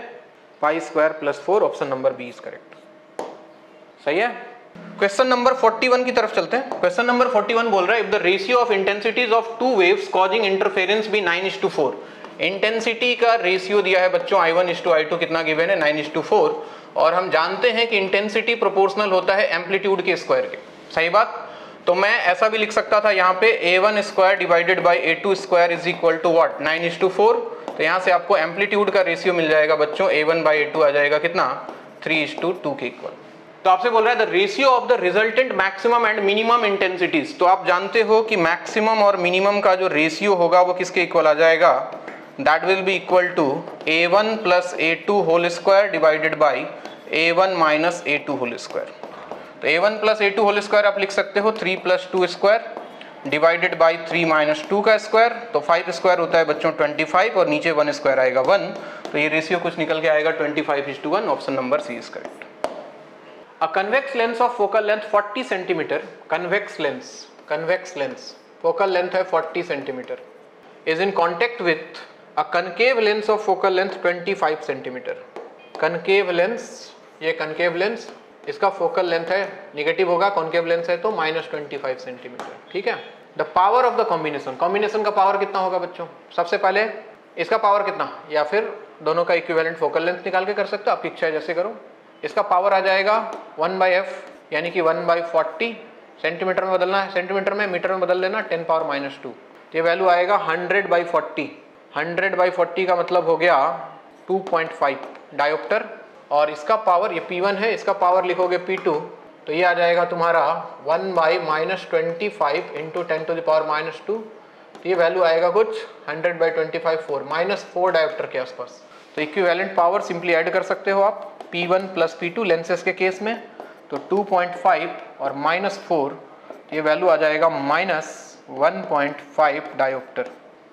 pi square plus 4, option number B is correct. सही है। क्वेश्चन नंबर 41 की तरफ चलते हैं। क्वेश्चन नंबर 41 बोल रहा है if the ratio of intensities of two waves causing interference be 9:4। Intensity का रेशियो दिया है बच्चों I1:I2 कितना गिवन है 9:4, और हम जानते हैं कि इंटेंसिटी प्रोपोर्शनल होता है एम्पलीट्यूड के स्क्वायर के। सही बात। तो मैं ऐसा भी लिख सकता था यहाँ पे A1 square divided by A2 square is equal to what 9:4। तो यहाँ से आपको एम्पलीट्यूड का रेशियो मिल जाएगा बच्चों A1 बाई A2 आ जाएगा कितना 3:2 के इक्वल। तो आपसे बोल रहा है the ratio of the resultant maximum and minimum intensities. तो आप जानते हो कि मैक्सिमम और मिनिमम का जो रेशियो होगा वो किसके इक्वल आ जाएगा, that will be equal to A1 plus A2 whole square divided by A1 minus A2 whole square. तो A1 plus A2 whole square आप लिख सकते हो 3 plus 2 square divided by 3 minus 2 का स्क्वायर। तो 5 स्क्वायर होता है बच्चों 25 और नीचे 1 स्क्वायर आएगा 1। तो ये रेशियो कुछ निकल के आएगा 25:1, option number C is correct. A convex lens of focal length 40 centimeter, convex lens, focal length है 40 centimeter, is in contact with a concave lens of focal length 25 centimeter. Concave lens, ये concave lens, इसका focal length है negative होगा, concave lens है तो -25 centimeter। ठीक है। The power of the combination, combination का पावर कितना होगा बच्चों, सबसे पहले इसका पावर कितना, या फिर दोनों का इक्विवेलेंट फोकल लेंथ निकाल के कर सकते हो, आपकी इच्छा है जैसे करो। इसका पावर आ जाएगा 1/f यानी कि 1/40, सेंटीमीटर में बदलना है, सेंटीमीटर में, मीटर में बदल लेना 10 पावर -2। तो ये वैल्यू आएगा 100/40। 100/40 का मतलब हो गया 2.5 डायोप्टर, और इसका पावर ये P1 है, इसका पावर लिखोगे P2 तो ये आ जाएगा तुम्हारा 1/-25 इंटू 10⁻²। तो ये वैल्यू आएगा कुछ 100/25 4 डायोप्टर के आसपास। तो इक्विवेलेंट पावर सिंपली ऐड कर सकते हो आप P1 प्लस P2 लेंसेज के केस में, तो 2.5 और -4, ये वैल्यू आ जाएगा -1.5 डायोप्टर।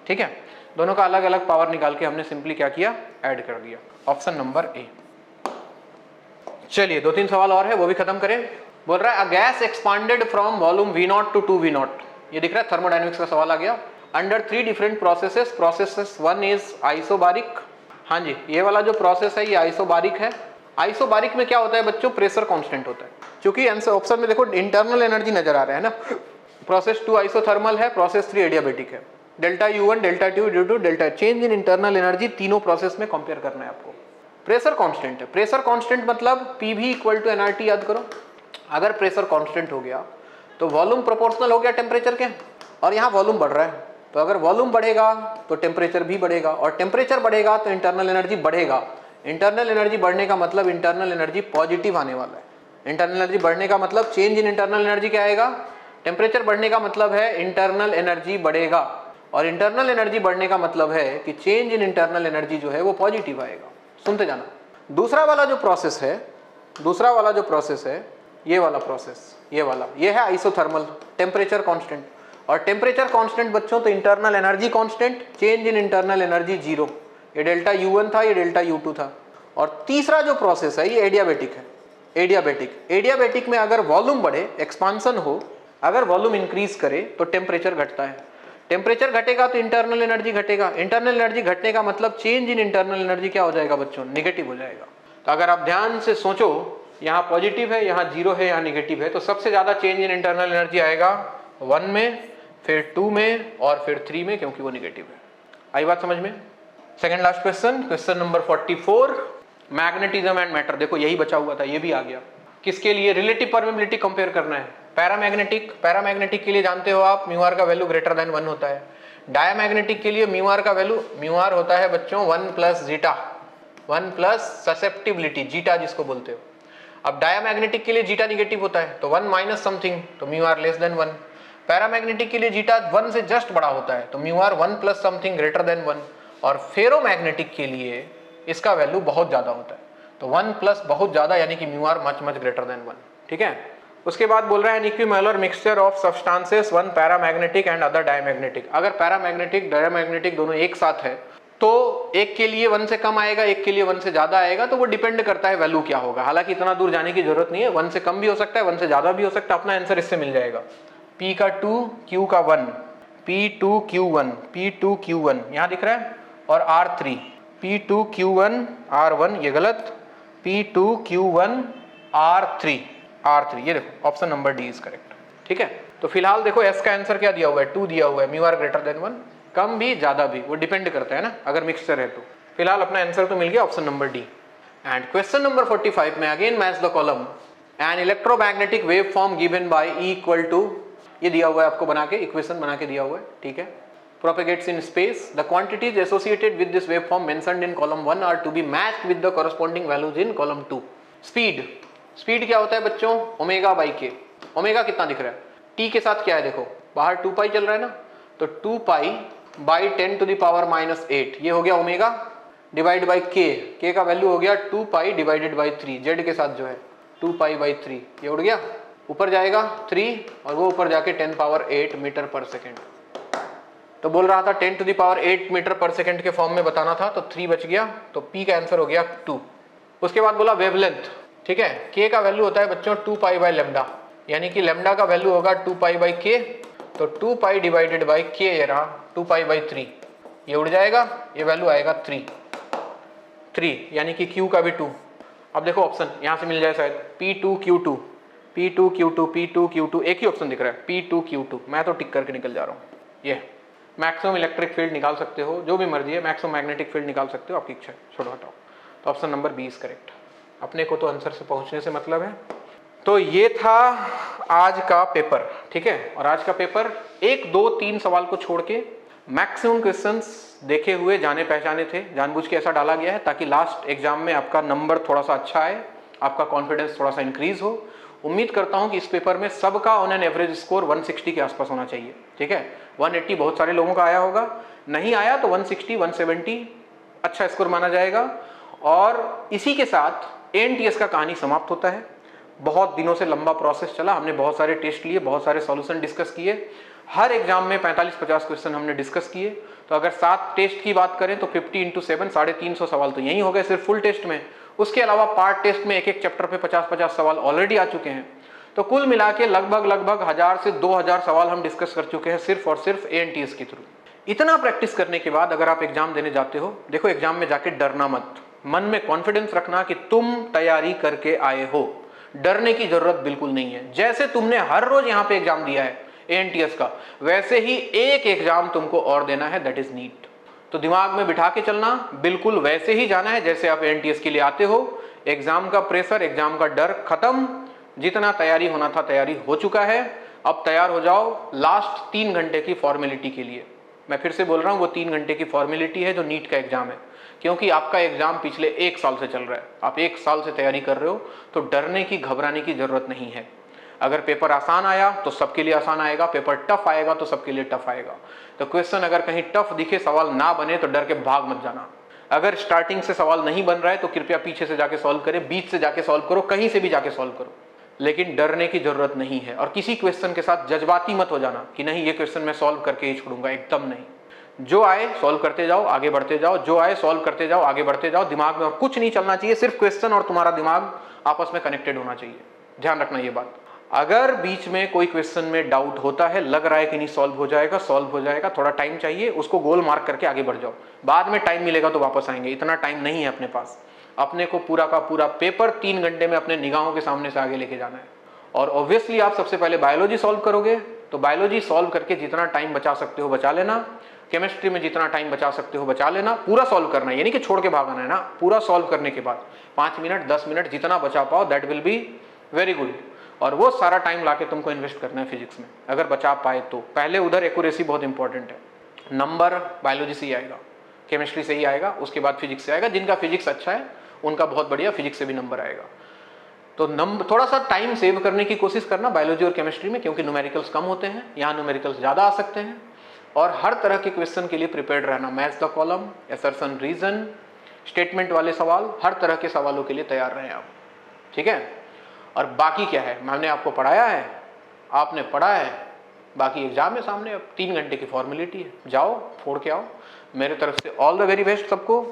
ठीक है। दोनों का अलग अलग पावर निकाल के हमने सिंपली क्या किया, ऐड कर दिया, ऑप्शन नंबर ए। चलिए 2-3 सवाल और है वो भी खत्म करें। बोल रहा है a gas expanded from volume V0 to 2V0। ये दिख रहा है थर्मोडायनेमिक्स का सवाल आ गया। Under 3 different processes, process 1 is isobaric. हाँ जी, ये वाला जो प्रोसेस है ये आइसोबारिक है। आइसोबारिक में क्या होता है बच्चों, प्रेशर कांस्टेंट होता है। क्योंकि आंसर ऑप्शन में देखो इंटरनल एनर्जी नजर आ रहा है ना। प्रोसेस 2 आइसोथर्मल है, प्रोसेस 3 एडियाबेटिक है। Delta U1 delta 2 due to delta change in internal energy, तीनों प्रोसेस में कंपेयर करना है आपको। प्रेशर कांस्टेंट है, प्रेशर कांस्टेंट मतलब PV इक्वल टू nRT याद करो। अगर प्रेशर कांस्टेंट हो गया तो वॉल्यूम प्रोपोर्शनल हो गया टेम्परेचर के, और यहाँ वॉल्यूम बढ़ रहा है, तो अगर वॉल्यूम बढ़ेगा तो टेम्परेचर भी बढ़ेगा, और टेम्परेचर बढ़ेगा तो इंटरनल एनर्जी बढ़ेगा। इंटरनल एनर्जी बढ़ने का मतलब इंटरनल एनर्जी पॉजिटिव आने वाला है। इंटरनल एनर्जी बढ़ने का मतलब चेंज इन इंटरनल एनर्जी क्या आएगा, टेम्परेचर बढ़ने का मतलब है इंटरनल एनर्जी बढ़ेगा, और इंटरनल एनर्जी बढ़ने का मतलब है कि चेंज इन इंटरनल एनर्जी जो है वो पॉजिटिव आएगा। सुनते जाना। दूसरा वाला जो प्रोसेस है, ये वाला प्रोसेस, ये है आइसोथर्मल, टेम्परेचर कांस्टेंट। और टेम्परेचर कांस्टेंट बच्चों तो internal energy constant, change in internal energy 0। ये डेल्टा U1 था, ये डेल्टा U2 था। और तीसरा जो प्रोसेस है ये एडियाबेटिक है। एडियाबेटिक में अगर वॉल्यूम बढ़े, एक्सपांसन हो, अगर वॉल्यूम इंक्रीज करे तो टेम्परेचर घटता है। टेम्परेचर घटेगा तो इंटरनल एनर्जी घटेगा। इंटरनल एनर्जी घटने का मतलब चेंज इन इंटरनल एनर्जी क्या हो जाएगा बच्चों, नेगेटिव हो जाएगा। तो अगर आप ध्यान से सोचो, यहाँ पॉजिटिव है, यहाँ 0 है, यहाँ नेगेटिव है, तो सबसे ज्यादा चेंज इन इंटरनल एनर्जी आएगा 1 में, फिर 2 में, और फिर 3 में, क्योंकि वो नेगेटिव है। आई बात समझ में। Second last question, question number 44, magnetism and matter. देखो यही बचा हुआ था, ये भी आ गया। किसके लिए, रिलेटिव परमेबिलिटी कंपेयर करना है। पैरामैग्नेटिक के लिए जानते हो आप म्यू आर का वैल्यू ग्रेटर देन 1 होता है। डायमैग्नेटिक के लिए म्यू आर का वैल्यू, म्यू आर होता है बच्चों 1 plus zeta, 1 plus susceptibility zeta जिसको बोलते हो। अब डायमैग्नेटिक के लिए जीटा निगेटिव होता है तो 1 माइनस समथिंग, तो mu r less than 1। Paramagnetic के लिए जीटा 1 से जस्ट बड़ा होता है तो mu r 1 plus something greater than 1। और फेरोमैग्नेटिक के लिए इसका वैल्यू बहुत ज्यादा होता है तो 1 प्लस बहुत ज्यादा यानी कि mu r much greater than 1। ठीक है, उसके बाद बोल रहा है equimolar mixture of substances, one paramagnetic and other diamagnetic. अगर पैरामैग्नेटिक डायमैग्नेटिक दोनों एक साथ है तो एक के लिए 1 से कम आएगा, एक के लिए 1 से ज्यादा आएगा, तो वो डिपेंड करता है वैल्यू क्या होगा। हालांकि इतना दूर जाने की जरूरत नहीं है, 1 से कम भी हो सकता है, 1 से ज्यादा भी हो सकता है, अपना आंसर इससे मिल जाएगा। P का 2, Q का 1, P2Q1, P2Q1 यहां दिख रहा है, और R3 P2Q1 R1 ये गलत, P2Q1 R3 ये देखो option number D is correct. ठीक है, तो फिलहाल देखो S का आंसर क्या दिया हुआ है, 2 दिया हुआ है, म्यू आर ग्रेटर देन 1, कम भी ज्यादा भी वो डिपेंड करता है ना अगर मिक्सचर है तो। फिलहाल अपना आंसर तो मिल गया option number D. And question number 45 में again match the column, an electromagnetic wave form given by E equal to, ये दिया हुआ है आपको बना के, इक्वेशन बना के दिया हुआ है। ठीक है, propagates in space, the quantities associated with this waveform mentioned in column 1 are to be matched with the corresponding values in column 2. Speed क्या होता है बच्चों, ओमेगा बाई के। ओमेगा कितना दिख रहा है, टी के साथ क्या है देखो, बाहर 2 पाई चल रहा है ना, तो 2 pi by 10 to the power -8 ये हो गया ओमेगा, डिवाइड बाई के का वैल्यू हो गया 2 पाई डिवाइडेड बाई 3, जेड के साथ जो है 2 पाई बाई 3, ये उड़ गया, ऊपर जाएगा 3 और वो ऊपर जाके 10 पावर 8 मीटर पर सेकेंड। तो बोल रहा था 10 टू द पावर 8 मीटर पर सेकेंड के फॉर्म में बताना था, तो 3 बच गया, तो P का आंसर हो गया 2। उसके बाद बोला वेवलेंथ। ठीक है, K का वैल्यू होता है बच्चों 2 पाई बाई लेमडा, यानी कि लेमडा का वैल्यू होगा 2 पाई बाई K, तो 2 पाई डिवाइडेड बाई K ये रहा 2 पाई बाई 3, ये उड़ जाएगा, ये वैल्यू आएगा 3 यानी कि Q का भी 2। अब देखो ऑप्शन यहाँ से मिल जाए शायद, P2Q2 एक ही ऑप्शन दिख रहा है, P2Q2, मैं तो टिक करके निकल जा रहा हूँ। ये मैक्सिमम इलेक्ट्रिक फील्ड निकाल सकते हो, जो भी मर्जी है, मैक्सिमम मैग्नेटिक फील्ड निकाल सकते हो, आपकी इच्छा है, छोड़ो हटाओ। तो ऑप्शन नंबर 20 करेक्ट, अपने को तो आंसर से पहुंचने से मतलब है। तो ये था आज का पेपर। ठीक है, और आज का पेपर 1, 2, 3 सवाल को छोड़ के मैक्सिमम क्वेश्चंस देखे हुए जाने पहचाने थे, जानबूझ के ऐसा डाला गया है ताकि लास्ट एग्जाम में आपका नंबर थोड़ा सा अच्छा आए, आपका कॉन्फिडेंस थोड़ा सा इंक्रीज हो। उम्मीद करता हूं कि इस पेपर में सबका ऑन एन एवरेज स्कोर 160 के आसपास होना चाहिए। ठीक है, 180 बहुत सारे लोगों का आया होगा, नहीं आया तो 160, 170 अच्छा स्कोर माना जाएगा। और इसी के साथ एनटीएस का कहानी समाप्त होता है। बहुत दिनों से लंबा प्रोसेस चला, हमने बहुत सारे टेस्ट लिए, बहुत सारे सॉल्यूशन डिस्कस किए, हर एग्जाम में 45-50 क्वेश्चन हमने डिस्कस किए। तो अगर 7 टेस्ट की बात करें तो 50 × 7 350 सवाल तो यही हो गए सिर्फ फुल टेस्ट में। उसके अलावा पार्ट टेस्ट में एक चैप्टर पे 50-50 सवाल ऑलरेडी आ चुके हैं। तो कुल मिला के लगभग 1000 से 2000 सवाल हम डिस्कस कर चुके हैं सिर्फ और सिर्फ एएनटीएस के थ्रू। इतना प्रैक्टिस करने के बाद अगर आप एग्जाम देने जाते हो, देखो एग्जाम में जाके डरना मत, मन में कॉन्फिडेंस रखना कि तुम तैयारी करके आए हो, डरने की जरूरत बिल्कुल नहीं है। जैसे तुमने हर रोज यहाँ पे एग्जाम दिया है एएनटीएस का, वैसे ही एक एग्जाम तुमको और देना है, दैट इज नीट। तो दिमाग में बिठा के चलना, बिल्कुल वैसे ही जाना है जैसे आप एएनटीएस के लिए आते हो। एग्जाम का प्रेशर, एग्जाम का डर खत्म, जितना तैयारी होना था तैयारी हो चुका है। अब तैयार हो जाओ लास्ट 3 घंटे की फॉर्मेलिटी के लिए। मैं फिर से बोल रहा हूं, वो 3 घंटे की फॉर्मेलिटी है जो नीट का एग्जाम है, क्योंकि आपका एग्जाम पिछले 1 साल से चल रहा है, आप 1 साल से तैयारी कर रहे हो, तो डरने की घबराने की जरूरत नहीं है। अगर पेपर आसान आया तो सबके लिए आसान आएगा, पेपर टफ आएगा तो सबके लिए टफ आएगा। तो क्वेश्चन अगर कहीं टफ दिखे, सवाल ना बने तो डर के भाग मत जाना। अगर स्टार्टिंग से सवाल नहीं बन रहा है तो कृपया पीछे से जाके सॉल्व करें, बीच से जाके सॉल्व करो, कहीं से भी जाके सॉल्व करो, लेकिन डरने की जरूरत नहीं है। और किसी क्वेश्चन के साथ जज्बाती मत हो जाना कि नहीं ये क्वेश्चन मैं सॉल्व करके ही छोड़ूंगा, एकदम नहीं। जो आए सॉल्व करते जाओ, आगे बढ़ते जाओ, जो आए सॉल्व करते जाओ, आगे बढ़ते जाओ। दिमाग में और कुछ नहीं चलना चाहिए, सिर्फ क्वेश्चन और तुम्हारा दिमाग आपस में कनेक्टेड होना चाहिए। ध्यान रखना ये बात। अगर बीच में कोई क्वेश्चन में डाउट होता है, लग रहा है कि नहीं सॉल्व हो जाएगा, सॉल्व हो जाएगा, थोड़ा टाइम चाहिए, उसको गोल मार्क करके आगे बढ़ जाओ। बाद में टाइम मिलेगा तो वापस आएंगे, इतना टाइम नहीं है अपने पास। अपने को पूरा का पूरा पेपर 3 घंटे में अपने निगाहों के सामने से आगे लेके जाना है। और ऑब्वियसली आप सबसे पहले बायोलॉजी सॉल्व करोगे, तो बायोलॉजी सॉल्व करके जितना टाइम बचा सकते हो बचा लेना। केमिस्ट्री में जितना टाइम बचा सकते हो बचा लेना। पूरा सॉल्व करना है, यानी कि छोड़ के भागना है ना। पूरा सॉल्व करने के बाद 5 मिनट 10 मिनट जितना बचा पाओ, that will be very good. और वो सारा टाइम लाके तुमको इन्वेस्ट करना है फिजिक्स में, अगर बचा पाए तो। पहले उधर एक्यूरेसी बहुत इंपॉर्टेंट है। नंबर बायोलॉजी से ही आएगा, केमिस्ट्री से ही आएगा, उसके बाद फिजिक्स से आएगा। जिनका फिजिक्स अच्छा है उनका बहुत बढ़िया फिजिक्स से भी नंबर आएगा। तो थोड़ा सा टाइम सेव करने की कोशिश करना बायोलॉजी और केमिस्ट्री में, क्योंकि न्यूमेरिकल्स कम होते हैं, यहाँ न्यूमेरिकल्स ज़्यादा आ सकते हैं। और हर तरह के क्वेश्चन के लिए प्रिपेयर्ड रहना, match the column, assertion reason, statement वाले सवाल, हर तरह के सवालों के लिए तैयार रहें आप, ठीक है। और बाकी क्या है, मैंने आपको पढ़ाया है, आपने पढ़ा है, बाकी एग्जाम है सामने, अब 3 घंटे की फॉर्मेलिटी है, जाओ फोड़ के आओ। मेरे तरफ से ऑल द वेरी बेस्ट सबको,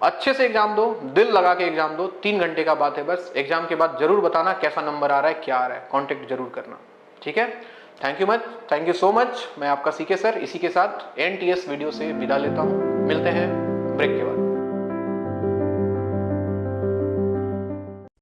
अच्छे से एग्जाम दो, दिल लगा के एग्जाम दो। 3 घंटे का बात है बस। एग्जाम के बाद जरूर बताना कैसा नंबर आ रहा है, क्या आ रहा है, कांटेक्ट जरूर करना, ठीक है। Thank you so much. मैं आपका सीके सर इसी के साथ एनटीएस वीडियो से विदा लेता हूँ। मिलते हैं ब्रेक के बाद।